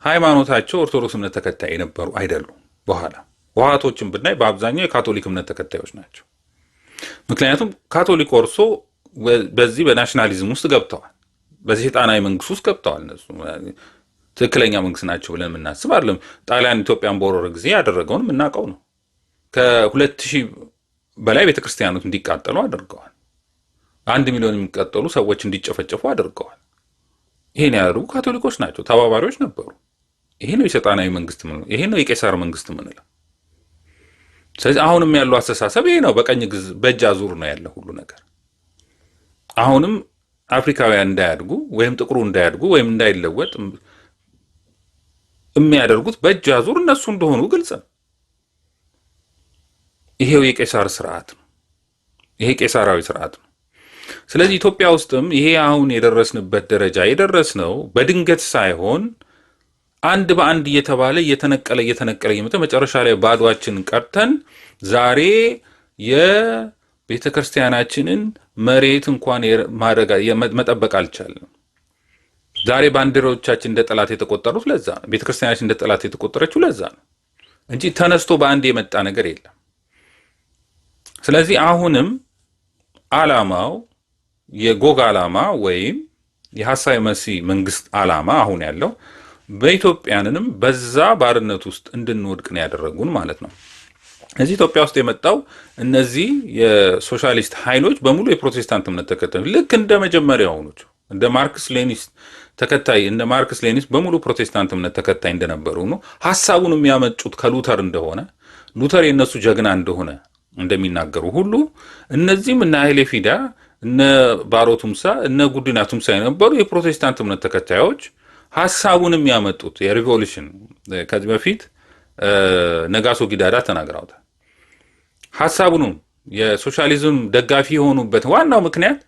ሃይማኖታቸው ኦርቶዶክስ እምነት ተከታይ የነበሩ አይደሉም። በኋላ ውሃቶችን ብናይ በአብዛኛው የካቶሊክ እምነት ተከታዮች ናቸው። ምክንያቱም ካቶሊክ ወርሶ በዚህ በናሽናሊዝም ውስጥ ገብተዋል፣ በሰይጣናዊ መንግስት ውስጥ ገብተዋል። እነሱ ትክክለኛ መንግስት ናቸው ብለን የምናስብ አይደለም። ጣሊያን ኢትዮጵያን በወረረ ጊዜ ያደረገውን የምናውቀው ነው። ከ2000 በላይ ቤተክርስቲያኖች እንዲቃጠሉ አድርገዋል። 1 ሚሊዮን የሚቀጠሉ ሰዎች እንዲጨፈጨፉ አድርገዋል። ይሄን ያደርጉ ካቶሊኮች ናቸው፣ ተባባሪዎች ነበሩ። ይሄ ነው የሰይጣናዊ መንግስት ምንለው፣ ይሄ ነው የቄሳር መንግስት ምንለው። ስለዚህ አሁንም ያለው አስተሳሰብ ይሄ ነው። በቀኝ በእጅ አዙር ነው ያለው ሁሉ ነገር። አሁንም አፍሪካውያን እንዳያድጉ ወይም ጥቁሩ እንዳያድጉ ወይም እንዳይለወጥ የሚያደርጉት በእጅ አዙር እነሱ እንደሆኑ ግልጽ ነው። ይሄው የቄሳር ስርዓት ነው። ይሄ ቄሳራዊ ስርዓት ነው። ስለዚህ ኢትዮጵያ ውስጥም ይሄ አሁን የደረስንበት ደረጃ የደረስነው በድንገት ሳይሆን አንድ በአንድ እየተባለ እየተነቀለ እየመጣ መጨረሻ ላይ ባዷችን ቀርተን ዛሬ የቤተ ክርስቲያናችንን መሬት እንኳን መጠበቅ አልቻልንም። ዛሬ ባንዲራዎቻችን እንደ ጠላት የተቆጠሩት ለዛ ነው። ቤተክርስቲያናችን እንደ ጠላት የተቆጠረችው ለዛ ነው እንጂ ተነስቶ በአንድ የመጣ ነገር የለም። ስለዚህ አሁንም አላማው የጎግ አላማ ወይም የሐሳዊ መሲህ መንግስት አላማ አሁን ያለው በኢትዮጵያንንም በዛ ባርነት ውስጥ እንድንወድቅ ነው ያደረጉን ማለት ነው። እዚህ ኢትዮጵያ ውስጥ የመጣው እነዚህ የሶሻሊስት ኃይሎች በሙሉ የፕሮቴስታንት እምነት ተከታዮች ልክ እንደ መጀመሪያውኖቹ እንደ ማርክስ ሌኒስ ተከታይ እንደ ማርክስ ሌኒስ በሙሉ ፕሮቴስታንት እምነት ተከታይ እንደነበሩ ነው። ሐሳቡን የሚያመጡት ከሉተር እንደሆነ ሉተር የነሱ ጀግና እንደሆነ እንደሚናገሩ ሁሉ እነዚህም እነ ኃይሌ ፊዳ እነ ባሮ ቱምሳ እነ ጉዲና ቱምሳ የነበሩ የፕሮቴስታንት እምነት ተከታዮች ሐሳቡን የሚያመጡት የሪቮሉሽን ከዚህ በፊት ነጋሶ ጊዳዳ ተናግረውታል። ሐሳቡንም የሶሻሊዝም ደጋፊ የሆኑበት ዋናው ምክንያት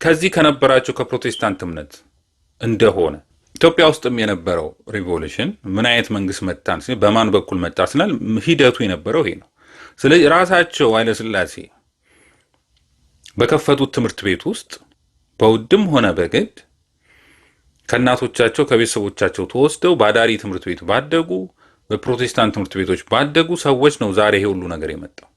ከዚህ ከነበራቸው ከፕሮቴስታንት እምነት እንደሆነ ኢትዮጵያ ውስጥም የነበረው ሪቮሉሽን ምን አይነት መንግስት መጣን ሲል በማን በኩል መጣ ስናል ሂደቱ የነበረው ይሄ ነው። ስለዚህ ራሳቸው ኃይለ ሥላሴ በከፈቱት ትምህርት ቤት ውስጥ በውድም ሆነ በግድ ከእናቶቻቸው ከቤተሰቦቻቸው ተወስደው ባዳሪ ትምህርት ቤት ባደጉ በፕሮቴስታንት ትምህርት ቤቶች ባደጉ ሰዎች ነው ዛሬ ይሄ ሁሉ ነገር የመጣው።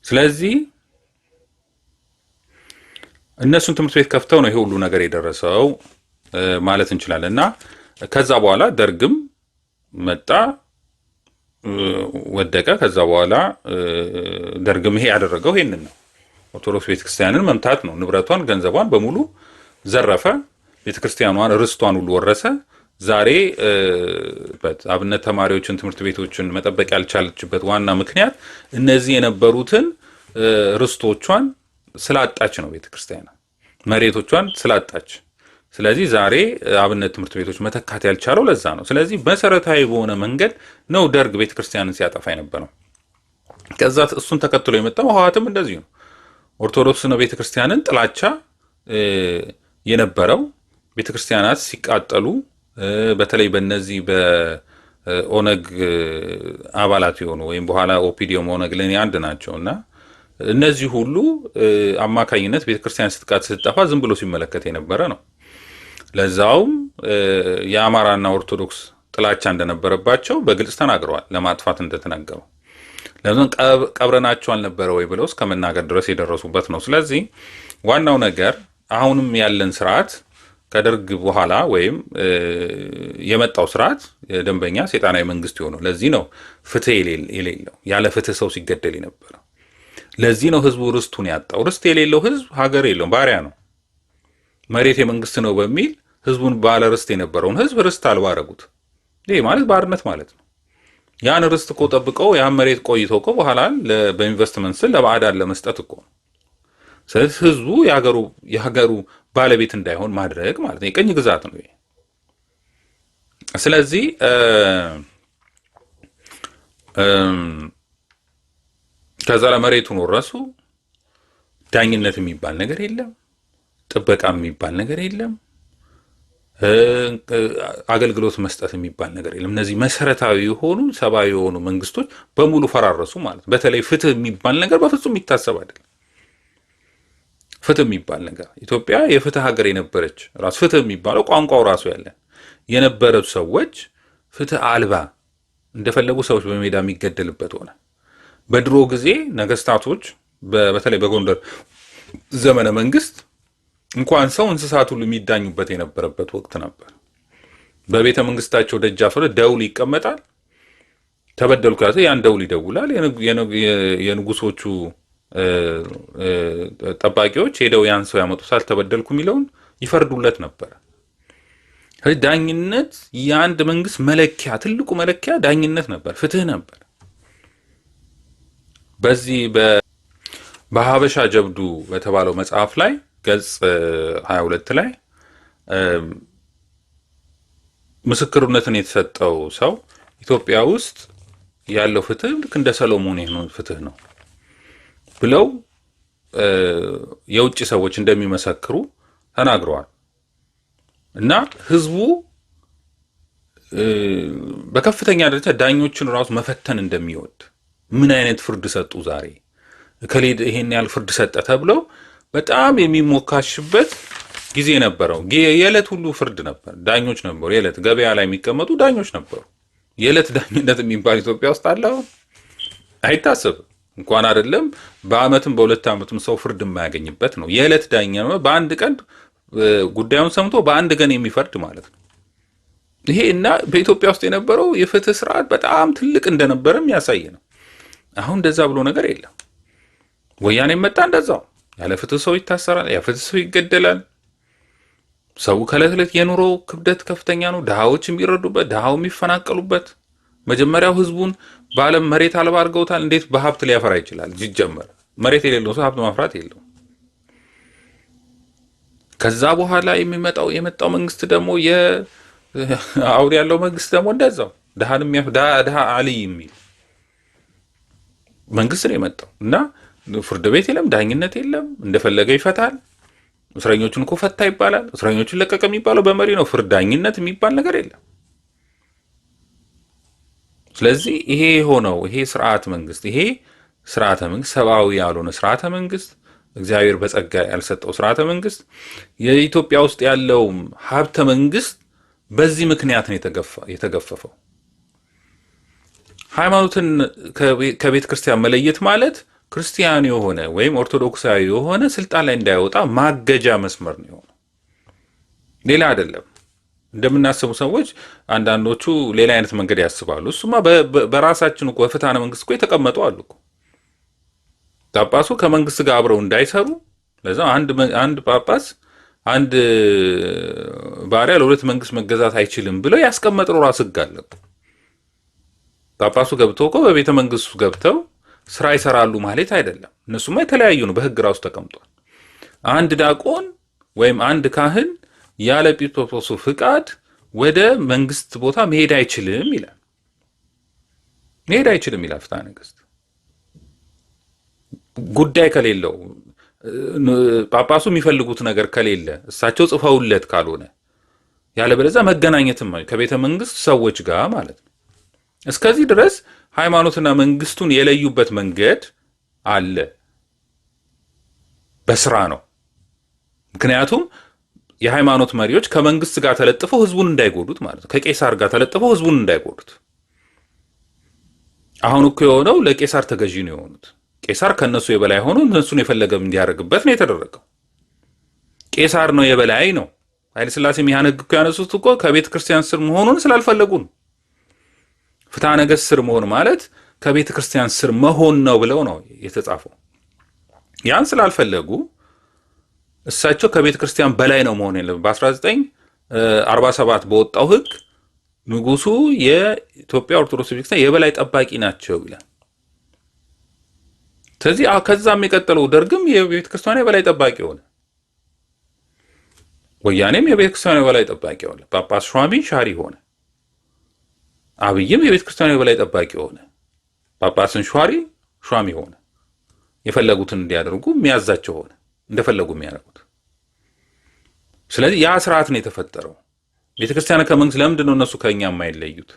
ስለዚህ እነሱን ትምህርት ቤት ከፍተው ነው ይሄ ሁሉ ነገር የደረሰው ማለት እንችላለን። እና ከዛ በኋላ ደርግም መጣ ወደቀ። ከዛ በኋላ ደርግም ይሄ ያደረገው ይሄንን ነው። ኦርቶዶክስ ቤተክርስቲያንን መምታት ነው። ንብረቷን ገንዘቧን በሙሉ ዘረፈ። ቤተክርስቲያኗን ርስቷን ሁሉ ወረሰ። ዛሬ አብነት ተማሪዎችን ትምህርት ቤቶችን መጠበቅ ያልቻለችበት ዋና ምክንያት እነዚህ የነበሩትን ርስቶቿን ስላጣች ነው። ቤተክርስቲያን መሬቶቿን ስላጣች። ስለዚህ ዛሬ አብነት ትምህርት ቤቶች መተካት ያልቻለው ለዛ ነው። ስለዚህ መሰረታዊ በሆነ መንገድ ነው ደርግ ቤተክርስቲያንን ሲያጠፋ የነበረው። ከዛ እሱን ተከትሎ የመጣው ህወሓትም እንደዚሁ ነው። ኦርቶዶክስ ነው ቤተክርስቲያንን ጥላቻ የነበረው። ቤተክርስቲያናት ሲቃጠሉ በተለይ በእነዚህ በኦነግ አባላት የሆኑ ወይም በኋላ ኦፒዲዮም ኦነግ ለኔ አንድ ናቸው እና እነዚህ ሁሉ አማካኝነት ቤተክርስቲያን ስትጠፋ ዝም ብሎ ሲመለከት የነበረ ነው። ለዛውም የአማራና ኦርቶዶክስ ጥላቻ እንደነበረባቸው በግልጽ ተናግረዋል። ለማጥፋት እንደተናገሩ ለምን ቀብረናቸው አልነበረ ወይ ብለው እስከ መናገር ድረስ የደረሱበት ነው። ስለዚህ ዋናው ነገር አሁንም ያለን ስርዓት ከደርግ በኋላ ወይም የመጣው ስርዓት የደንበኛ ሰይጣናዊ መንግስት የሆነው ለዚህ ነው ፍትህ የሌለው ያለ ፍትህ ሰው ሲገደል የነበረው። ለዚህ ነው ህዝቡ ርስቱን ያጣው። ርስት የሌለው ህዝብ ሀገር የለውም፣ ባሪያ ነው። መሬት የመንግስት ነው በሚል ህዝቡን ባለ ርስት የነበረውን ህዝብ ርስት አልባ አደረጉት። ይሄ ማለት ባርነት ማለት ነው። ያን ርስት እኮ ጠብቀው ያን መሬት ቆይተው እኮ በኋላ በኢንቨስትመንት ስል ለባዕዳን ለመስጠት እኮ ነው። ስለዚህ ህዝቡ የሀገሩ ባለቤት እንዳይሆን ማድረግ ማለት ነው። የቅኝ ግዛት ነው ይሄ። ስለዚህ ከዛ ለመሬቱን ወረሱ። ዳኝነት የሚባል ነገር የለም፣ ጥበቃ የሚባል ነገር የለም፣ አገልግሎት መስጠት የሚባል ነገር የለም። እነዚህ መሰረታዊ የሆኑ ሰብአዊ የሆኑ መንግስቶች በሙሉ ፈራረሱ ማለት ነው። በተለይ ፍትህ የሚባል ነገር በፍጹም የሚታሰብ አይደለም። ፍትህ የሚባል ነገር ኢትዮጵያ የፍትህ ሀገር የነበረች ራሱ ፍትህ የሚባለው ቋንቋው ራሱ ያለን የነበረው ሰዎች ፍትህ አልባ እንደፈለጉ ሰዎች በሜዳ የሚገደልበት ሆነ። በድሮ ጊዜ ነገስታቶች በተለይ በጎንደር ዘመነ መንግስት እንኳን ሰው እንስሳት ሁሉ የሚዳኙበት የነበረበት ወቅት ነበር። በቤተ መንግስታቸው ደጃፍ ደውል ይቀመጣል። ተበደልኩ ያለ ያን ደውል ይደውላል። የንጉሶቹ ጠባቂዎች ሄደው ያን ሰው ያመጡታል። ተበደልኩ የሚለውን ይፈርዱለት ነበር። ዳኝነት የአንድ መንግስት መለኪያ ትልቁ መለኪያ ዳኝነት ነበር፣ ፍትህ ነበር። በዚህ በሀበሻ ጀብዱ በተባለው መጽሐፍ ላይ ገጽ 22 ላይ ምስክርነትን የተሰጠው ሰው ኢትዮጵያ ውስጥ ያለው ፍትህ ልክ እንደ ሰሎሞን ፍትህ ነው ብለው የውጭ ሰዎች እንደሚመሰክሩ ተናግረዋል። እና ህዝቡ በከፍተኛ ደረጃ ዳኞችን ራሱ መፈተን እንደሚወድ ምን አይነት ፍርድ ሰጡ ዛሬ ከሌድ ይሄን ያህል ፍርድ ሰጠ ተብለው በጣም የሚሞካሽበት ጊዜ ነበረው። የዕለት ሁሉ ፍርድ ነበር። ዳኞች ነበሩ። የዕለት ገበያ ላይ የሚቀመጡ ዳኞች ነበሩ። የዕለት ዳኝነት የሚባል ኢትዮጵያ ውስጥ አለ? አይታሰብም። እንኳን አይደለም በአመትም በሁለት ዓመትም ሰው ፍርድ የማያገኝበት ነው። የዕለት ዳኛ ነው። በአንድ ቀን ጉዳዩን ሰምቶ በአንድ ቀን የሚፈርድ ማለት ነው። ይሄ እና በኢትዮጵያ ውስጥ የነበረው የፍትህ ስርዓት በጣም ትልቅ እንደነበረም ያሳይ ነው። አሁን እንደዛ ብሎ ነገር የለም። ወያኔ መጣ እንደዛው ያለ ፍትህ ሰው ይታሰራል፣ ያለ ፍትህ ሰው ይገደላል። ሰው ከዕለት ዕለት የኑሮ ክብደት ከፍተኛ ነው። ድሃዎች የሚረዱበት፣ ድሃው የሚፈናቀሉበት። መጀመሪያው ህዝቡን በዓለም መሬት አልባ አድርገውታል። እንዴት በሀብት ሊያፈራ ይችላል? ሲጀመር መሬት የሌለው ሰው ሀብት ማፍራት የለውም። ከዛ በኋላ የመጣው መንግስት ደግሞ አሁን ያለው መንግስት ደግሞ እንደዛው ድሃ አልይ የሚል መንግስት ነው የመጣው እና ፍርድ ቤት የለም፣ ዳኝነት የለም፣ እንደፈለገ ይፈታል። እስረኞቹን እኮ ፈታ ይባላል። እስረኞቹን ለቀቀ የሚባለው በመሪ ነው። ፍርድ ዳኝነት የሚባል ነገር የለም። ስለዚህ ይሄ የሆነው ይሄ ስርዓተ መንግስት ሰብአዊ ያልሆነ ስርዓተ መንግስት፣ እግዚአብሔር በጸጋ ያልሰጠው ስርዓተ መንግስት፣ የኢትዮጵያ ውስጥ ያለው ሀብተ መንግስት በዚህ ምክንያት ነው የተገፈፈው። ሃይማኖትን ከቤተ ክርስቲያን መለየት ማለት ክርስቲያን የሆነ ወይም ኦርቶዶክሳዊ የሆነ ስልጣን ላይ እንዳይወጣ ማገጃ መስመር ነው የሆነው፣ ሌላ አይደለም። እንደምናስቡ ሰዎች አንዳንዶቹ ሌላ አይነት መንገድ ያስባሉ። እሱማ በራሳችን እኮ በፍትሐ መንግስት እኮ የተቀመጡ አሉ እኮ ጳጳሱ ከመንግስት ጋር አብረው እንዳይሰሩ። ለዛ አንድ ጳጳስ አንድ ባሪያ ለሁለት መንግስት መገዛት አይችልም ብለው ያስቀመጠው ራስ ህግ አለ። ጳጳሱ ገብተው እኮ በቤተ መንግስቱ ገብተው ስራ ይሰራሉ ማለት አይደለም። እነሱማ የተለያዩ ነው፣ በህግ ራሱ ተቀምጧል። አንድ ዲያቆን ወይም አንድ ካህን ያለ ጲስቆጶሱ ፍቃድ ወደ መንግስት ቦታ መሄድ አይችልም ይላል። ፍትሐ ነገሥት ጉዳይ ከሌለው ጳጳሱ የሚፈልጉት ነገር ከሌለ እሳቸው ጽፈውለት ካልሆነ ያለበለዚያ መገናኘትም ከቤተ መንግስት ሰዎች ጋር ማለት ነው። እስከዚህ ድረስ ሃይማኖትና መንግስቱን የለዩበት መንገድ አለ፣ በስራ ነው። ምክንያቱም የሃይማኖት መሪዎች ከመንግስት ጋር ተለጥፈው ህዝቡን እንዳይጎዱት ማለት ነው። ከቄሳር ጋር ተለጥፈው ህዝቡን እንዳይጎዱት። አሁን እኮ የሆነው ለቄሳር ተገዢ ነው የሆኑት። ቄሳር ከነሱ የበላይ ሆኖ እነሱን የፈለገም እንዲያደርግበት ነው የተደረገው። ቄሳር ነው የበላይ ነው። ኃይለ ሥላሴ የሚያነግ እኮ ያነሱት እኮ ከቤተ ክርስቲያን ስር መሆኑን ስላልፈለጉ ነው። ፍትሐ ነገሥት ስር መሆን ማለት ከቤተ ክርስቲያን ስር መሆን ነው ብለው ነው የተጻፈው። ያን ስላልፈለጉ እሳቸው ከቤተ ክርስቲያን በላይ ነው መሆን የለም። በ1947 በወጣው ህግ ንጉሱ የኢትዮጵያ ኦርቶዶክስ ቤተክርስቲያን የበላይ ጠባቂ ናቸው ይላል። ስለዚህ ከዛም የቀጠለው ደርግም የቤተ ክርስቲያን የበላይ ጠባቂ ሆነ፣ ወያኔም የቤተ ክርስቲያን የበላይ ጠባቂ ሆነ፣ ጳጳስ ሿሚ ሻሪ ሆነ፣ አብይም የቤተ ክርስቲያን የበላይ ጠባቂ ሆነ፣ ጳጳስን ሿሚ ሆነ፣ የፈለጉትን እንዲያደርጉ የሚያዛቸው ሆነ፣ እንደፈለጉ የሚያደርጉት። ስለዚህ ያ ስርዓት ነው የተፈጠረው። ቤተ ክርስቲያን ከመንግስት ለምንድን ነው እነሱ ከኛ የማይለዩት?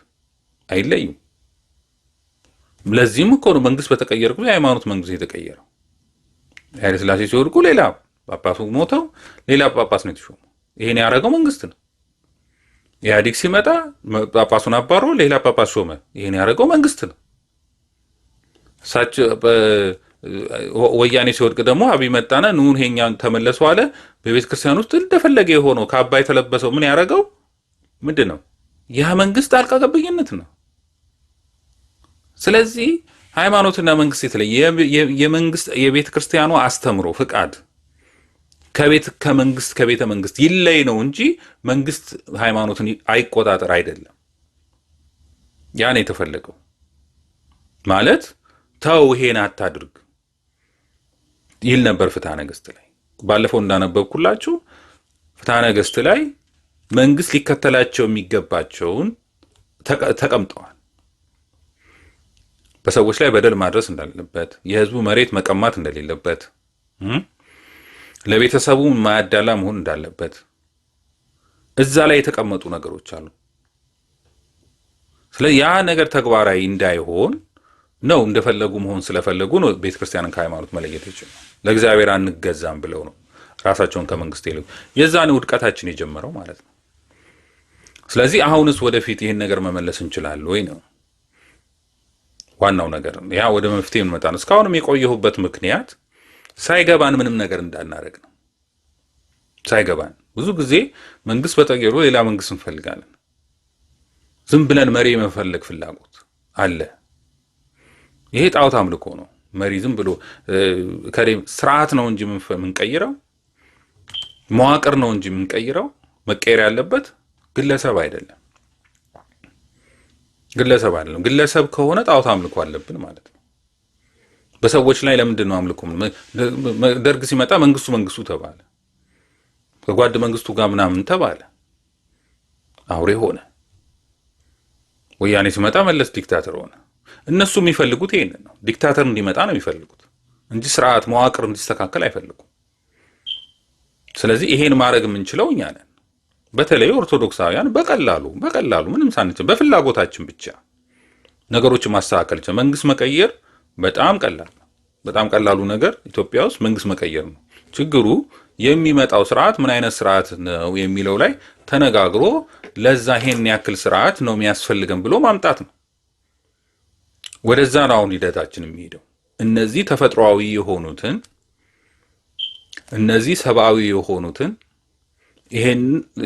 አይለዩም። ለዚህም እኮ ነው መንግስት በተቀየረ ጊዜ የሃይማኖት መንግስት የተቀየረው። ኃይለ ሥላሴ ሲወድቁ ሌላ ጳጳሱ ሞተው ሌላ ጳጳስ ነው የተሾመው። ይሄን ያደረገው መንግስት ነው። ኢህአዴግ ሲመጣ ጳጳሱን አባሮ ሌላ ጳጳስ ሾመ። ይሄን ያደረገው መንግስት ነው። ወያኔ ሲወድቅ ደግሞ አብይ መጣና ኑን ሄኛን ተመለሱ አለ። በቤተ ክርስቲያን ውስጥ እንደፈለገ የሆነው ካባ የተለበሰው ምን ያደረገው ምንድን ነው? ያ መንግስት ጣልቃ ገብነት ነው። ስለዚህ ሃይማኖትና መንግስት የተለየ የመንግስት የቤተ ክርስቲያኑ አስተምሮ ፍቃድ ከቤተ መንግስት ይለይ ነው እንጂ መንግስት ሃይማኖትን አይቆጣጠር አይደለም። ያ ነው የተፈለገው። ማለት ተው ይሄን አታድርግ ይል ነበር ፍትሐ ነገሥት ላይ። ባለፈው እንዳነበብኩላችሁ ፍትሐ ነገሥት ላይ መንግስት ሊከተላቸው የሚገባቸውን ተቀምጠዋል። በሰዎች ላይ በደል ማድረስ እንዳለበት፣ የህዝቡ መሬት መቀማት እንደሌለበት፣ ለቤተሰቡ ማያዳላ መሆን እንዳለበት እዛ ላይ የተቀመጡ ነገሮች አሉ። ስለዚህ ያ ነገር ተግባራዊ እንዳይሆን ነው እንደፈለጉ መሆን ስለፈለጉ ነው ቤተክርስቲያንን ከሃይማኖት መለየት ይችላል። ለእግዚአብሔር አንገዛም ብለው ነው ራሳቸውን ከመንግስት ይልቁ የዛኔ ውድቀታችን የጀመረው ማለት ነው። ስለዚህ አሁንስ ወደፊት ይህን ነገር መመለስ እንችላለን ወይ ነው ዋናው ነገር። ያ ወደ መፍትሄ እንመጣ ነው። እስካሁንም የቆየሁበት ምክንያት ሳይገባን ምንም ነገር እንዳናረግ ነው። ሳይገባን ብዙ ጊዜ መንግስት በተቀየሩ ሌላ መንግስት እንፈልጋለን። ዝም ብለን መሪ የመፈለግ ፍላጎት አለ። ይሄ ጣዖት አምልኮ ነው። መሪ ዝም ብሎ ስርዓት ነው እንጂ የምንቀይረው፣ መዋቅር ነው እንጂ የምንቀይረው። መቀየር ያለበት ግለሰብ አይደለም። ግለሰብ ከሆነ ጣዖት አምልኮ አለብን ማለት ነው። በሰዎች ላይ ለምንድን ነው አምልኮ? ደርግ ሲመጣ መንግስቱ ተባለ፣ ከጓድ መንግስቱ ጋር ምናምን ተባለ፣ አውሬ ሆነ። ወያኔ ሲመጣ መለስ ዲክታተር ሆነ። እነሱ የሚፈልጉት ይሄንን ነው። ዲክታተር እንዲመጣ ነው የሚፈልጉት እንጂ ስርዓት መዋቅር እንዲስተካከል አይፈልጉም። ስለዚህ ይሄን ማድረግ የምንችለው እኛ ነን። በተለይ ኦርቶዶክሳውያን በቀላሉ ምንም ሳንችል በፍላጎታችን ብቻ ነገሮችን ማስተካከል ይችላል። መንግስት መቀየር በጣም ቀላል ነው። በጣም ቀላሉ ነገር ኢትዮጵያ ውስጥ መንግስት መቀየር ነው። ችግሩ የሚመጣው ስርዓት ምን አይነት ስርዓት ነው የሚለው ላይ ተነጋግሮ ለዛ ይሄን ያክል ስርዓት ነው የሚያስፈልገን ብሎ ማምጣት ነው። ወደዛ ነው አሁን ሂደታችን የሚሄደው። እነዚህ ተፈጥሯዊ የሆኑትን እነዚህ ሰብአዊ የሆኑትን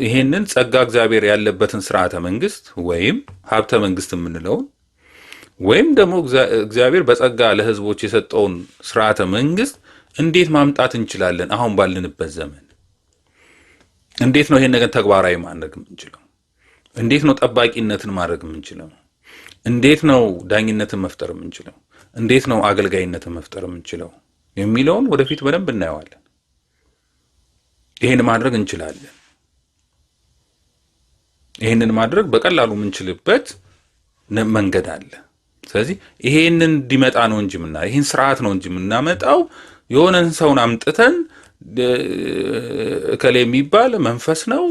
ይሄንን ጸጋ እግዚአብሔር ያለበትን ስርዓተ መንግስት ወይም ሀብተ መንግስት የምንለውን ወይም ደግሞ እግዚአብሔር በጸጋ ለህዝቦች የሰጠውን ስርዓተ መንግስት እንዴት ማምጣት እንችላለን? አሁን ባልንበት ዘመን እንዴት ነው ይሄን ነገር ተግባራዊ ማድረግ የምንችለው? እንዴት ነው ጠባቂነትን ማድረግ የምንችለው? እንዴት ነው ዳኝነትን መፍጠር የምንችለው? እንዴት ነው አገልጋይነትን መፍጠር የምንችለው የሚለውን ወደፊት በደንብ እናየዋለን። ይሄን ማድረግ እንችላለን። ይሄንን ማድረግ በቀላሉ የምንችልበት መንገድ አለ። ስለዚህ ይሄንን እንዲመጣ ነው እንጂ ይሄን ስርዓት ነው እንጂ የምናመጣው የሆነን ሰውን አምጥተን እከሌ የሚባል መንፈስ ነው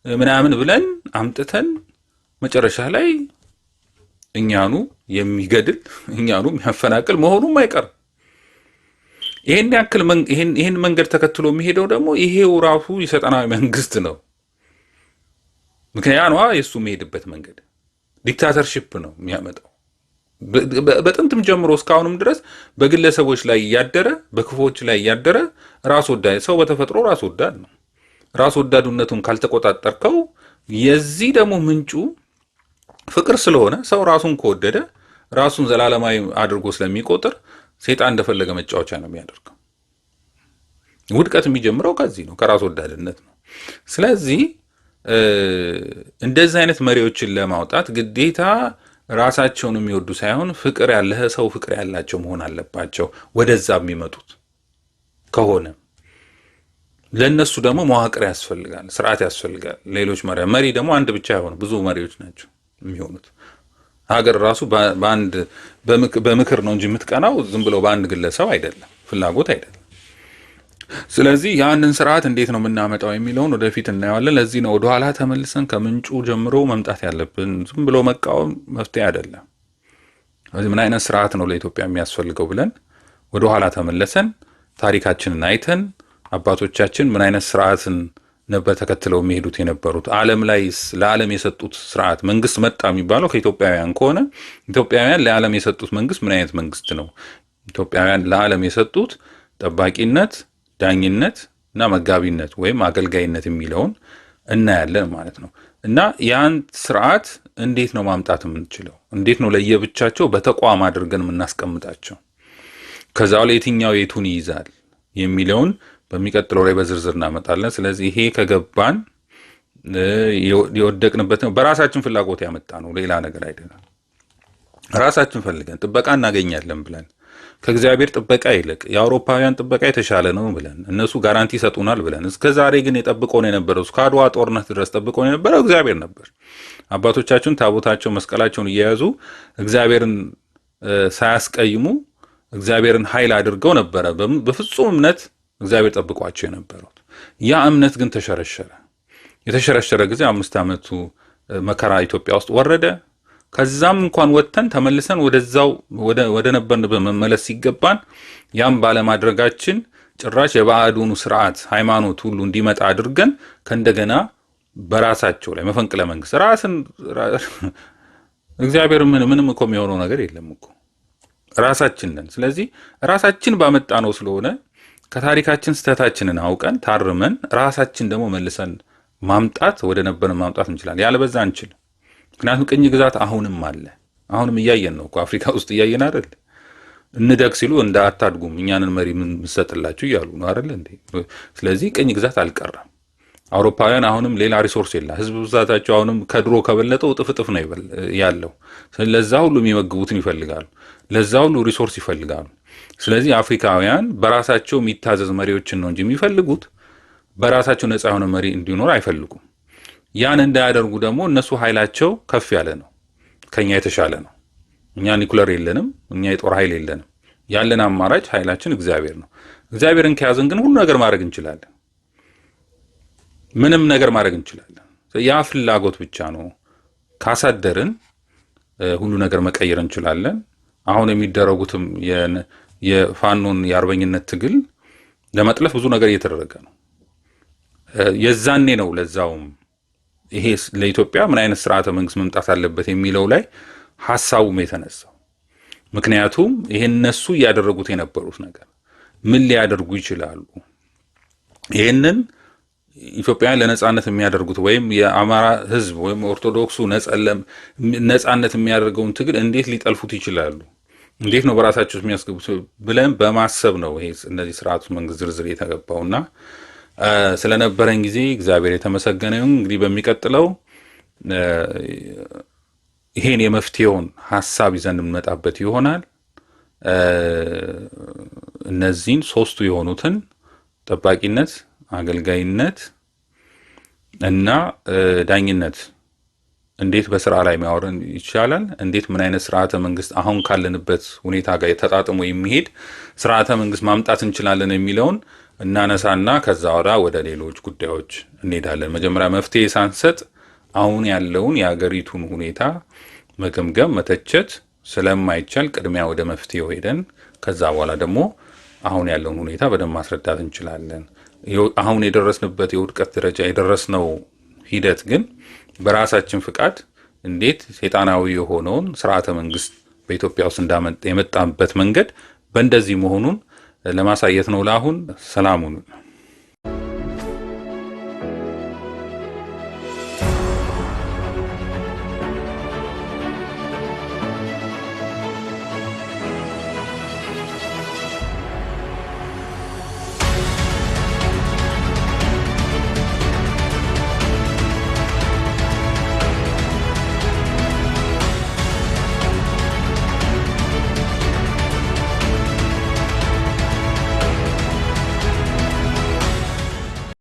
ምናምን ብለን አምጥተን መጨረሻ ላይ እኛኑ የሚገድል እኛኑ የሚያፈናቅል መሆኑም አይቀርም። ይሄን ያክል ይሄን መንገድ ተከትሎ የሚሄደው ደግሞ ይሄው ራሱ የሰይጣናዊ መንግስት ነው። ምክንያቱም የሱ የሚሄድበት መንገድ ዲክታተርሺፕ ነው የሚያመጣው። በጥንትም ጀምሮ እስካሁንም ድረስ በግለሰቦች ላይ እያደረ በክፎች ላይ እያደረ ራስ ወዳድ ሰው በተፈጥሮ ራስ ወዳድ ነው። ራስ ወዳዱነቱን ካልተቆጣጠርከው የዚህ ደግሞ ምንጩ ፍቅር ስለሆነ ሰው ራሱን ከወደደ ራሱን ዘላለማዊ አድርጎ ስለሚቆጥር ሰይጣን እንደፈለገ መጫወቻ ነው የሚያደርገው። ውድቀት የሚጀምረው ከዚህ ነው፣ ከራስ ወዳድነት ነው። ስለዚህ እንደዚህ አይነት መሪዎችን ለማውጣት ግዴታ ራሳቸውን የሚወዱ ሳይሆን ፍቅር ያለህ ሰው ፍቅር ያላቸው መሆን አለባቸው። ወደዛ የሚመጡት ከሆነ ለነሱ ደግሞ መዋቅር ያስፈልጋል፣ ስርዓት ያስፈልጋል። ሌሎች መሪ ደግሞ አንድ ብቻ አይሆንም፣ ብዙ መሪዎች ናቸው የሚሆኑት። ሀገር ራሱ በምክር ነው እንጂ የምትቀናው ዝም ብሎ በአንድ ግለሰብ አይደለም፣ ፍላጎት አይደለም። ስለዚህ ያንን ስርዓት እንዴት ነው የምናመጣው የሚለውን ወደፊት እናየዋለን። ለዚህ ነው ወደኋላ ተመልሰን ከምንጩ ጀምሮ መምጣት ያለብን። ዝም ብሎ መቃወም መፍትሄ አይደለም። ስለዚህ ምን አይነት ስርዓት ነው ለኢትዮጵያ የሚያስፈልገው ብለን ወደኋላ ተመለሰን ታሪካችንን አይተን አባቶቻችን ምን አይነት ስርዓትን ነበር ተከትለው የሚሄዱት የነበሩት፣ ዓለም ላይ ለዓለም የሰጡት ስርዓት መንግስት መጣ የሚባለው ከኢትዮጵያውያን ከሆነ ኢትዮጵያውያን ለዓለም የሰጡት መንግስት ምን አይነት መንግስት ነው? ኢትዮጵያውያን ለዓለም የሰጡት ጠባቂነት፣ ዳኝነት እና መጋቢነት ወይም አገልጋይነት የሚለውን እናያለን ማለት ነው። እና ያን ስርዓት እንዴት ነው ማምጣት የምንችለው? እንዴት ነው ለየብቻቸው በተቋም አድርገን የምናስቀምጣቸው? ከዛው ላይ የትኛው የቱን ይይዛል የሚለውን በሚቀጥለው ላይ በዝርዝር እናመጣለን። ስለዚህ ይሄ ከገባን የወደቅንበት ነው በራሳችን ፍላጎት ያመጣ ነው፣ ሌላ ነገር አይደለም። ራሳችን ፈልገን ጥበቃ እናገኛለን ብለን ከእግዚአብሔር ጥበቃ ይልቅ የአውሮፓውያን ጥበቃ የተሻለ ነው ብለን እነሱ ጋራንቲ ይሰጡናል ብለን እስከ ዛሬ ግን የጠብቀውን የነበረው እስከ አድዋ ጦርነት ድረስ ጠብቀውን የነበረው እግዚአብሔር ነበር። አባቶቻችን ታቦታቸው መስቀላቸውን እየያዙ እግዚአብሔርን ሳያስቀይሙ እግዚአብሔርን ኃይል አድርገው ነበረ በፍጹም እምነት እግዚአብሔር ጠብቋቸው የነበሩት። ያ እምነት ግን ተሸረሸረ። የተሸረሸረ ጊዜ 5 ዓመቱ መከራ ኢትዮጵያ ውስጥ ወረደ። ከዛም እንኳን ወጥተን ተመልሰን ወደዛው ወደ ነበርንበት መመለስ ሲገባን ያም ባለማድረጋችን ጭራሽ የባዕዱን ስርዓት ሃይማኖት ሁሉ እንዲመጣ አድርገን ከእንደገና በራሳቸው ላይ መፈንቅለ መንግስት ራስን እግዚአብሔር ምንም እኮ የሚሆነው ነገር የለም እኮ ራሳችን ነን። ስለዚህ ራሳችን ባመጣ ነው ስለሆነ ከታሪካችን ስተታችንን አውቀን ታርመን ራሳችን ደግሞ መልሰን ማምጣት ወደ ነበርን ማምጣት እንችላለን። ያለበዛ አንችል። ምክንያቱም ቅኝ ግዛት አሁንም አለ። አሁንም እያየን ነው እኮ አፍሪካ ውስጥ እያየን አይደል? እንደግ ሲሉ እንደ አታድጉም እኛንን መሪ ምን ምሰጥላችሁ እያሉ ነው አይደል እንዴ? ስለዚህ ቅኝ ግዛት አልቀረም። አውሮፓውያን አሁንም ሌላ ሪሶርስ የላ ህዝብ ብዛታቸው አሁንም ከድሮ ከበለጠው እጥፍ ነው ያለው። ለዛ ሁሉ የሚመግቡትን ይፈልጋሉ። ለዛ ሁሉ ሪሶርስ ይፈልጋሉ። ስለዚህ አፍሪካውያን በራሳቸው የሚታዘዝ መሪዎችን ነው እንጂ የሚፈልጉት በራሳቸው ነፃ የሆነ መሪ እንዲኖር አይፈልጉም። ያን እንዳያደርጉ ደግሞ እነሱ ኃይላቸው ከፍ ያለ ነው፣ ከኛ የተሻለ ነው። እኛ ኒኩለር የለንም፣ እኛ የጦር ኃይል የለንም። ያለን አማራጭ ኃይላችን እግዚአብሔር ነው። እግዚአብሔርን ከያዘን ግን ሁሉ ነገር ማድረግ እንችላለን። ምንም ነገር ማድረግ እንችላለን። ያ ፍላጎት ብቻ ነው። ካሳደርን ሁሉ ነገር መቀየር እንችላለን። አሁን የሚደረጉትም የፋኖን የአርበኝነት ትግል ለመጥለፍ ብዙ ነገር እየተደረገ ነው። የዛኔ ነው ለዛውም ይሄ ለኢትዮጵያ ምን አይነት ስርዓተ መንግስት መምጣት አለበት የሚለው ላይ ሐሳቡም የተነሳው። ምክንያቱም ይሄን እነሱ እያደረጉት የነበሩት ነገር ምን ሊያደርጉ ይችላሉ? ይሄንን ኢትዮጵያን ለነጻነት የሚያደርጉት ወይም የአማራ ህዝብ ወይም ኦርቶዶክሱ ነጻነት የሚያደርገውን ትግል እንዴት ሊጠልፉት ይችላሉ? እንዴት ነው በራሳቸው የሚያስገቡት ብለን በማሰብ ነው ይሄ እነዚህ ስርዓቱ መንግስት ዝርዝር የተገባውና ስለነበረን ጊዜ እግዚአብሔር የተመሰገነ ይሁን። እንግዲህ በሚቀጥለው ይሄን የመፍትሄውን ሐሳብ ይዘን እንመጣበት ይሆናል። እነዚህን ሶስቱ የሆኑትን ጠባቂነት፣ አገልጋይነት እና ዳኝነት እንዴት በስራ ላይ ማውረን ይቻላል፣ እንዴት ምን አይነት ስርዓተ መንግስት አሁን ካለንበት ሁኔታ ጋር ተጣጥሞ የሚሄድ ስርዓተ መንግስት ማምጣት እንችላለን የሚለውን እናነሳና ከዛ ወደ ሌሎች ጉዳዮች እንሄዳለን። መጀመሪያ መፍትሄ ሳንሰጥ አሁን ያለውን የሀገሪቱን ሁኔታ መገምገም መተቸት ስለማይቻል ቅድሚያ ወደ መፍትሄው ሄደን ከዛ በኋላ ደግሞ አሁን ያለውን ሁኔታ በደንብ ማስረዳት እንችላለን። አሁን የደረስንበት የውድቀት ደረጃ የደረስነው ሂደት ግን በራሳችን ፍቃድ እንዴት ሰይጣናዊ የሆነውን ስርዓተ መንግስት በኢትዮጵያ ውስጥ የመጣበት መንገድ በእንደዚህ መሆኑን ለማሳየት ነው። ለአሁን ሰላሙን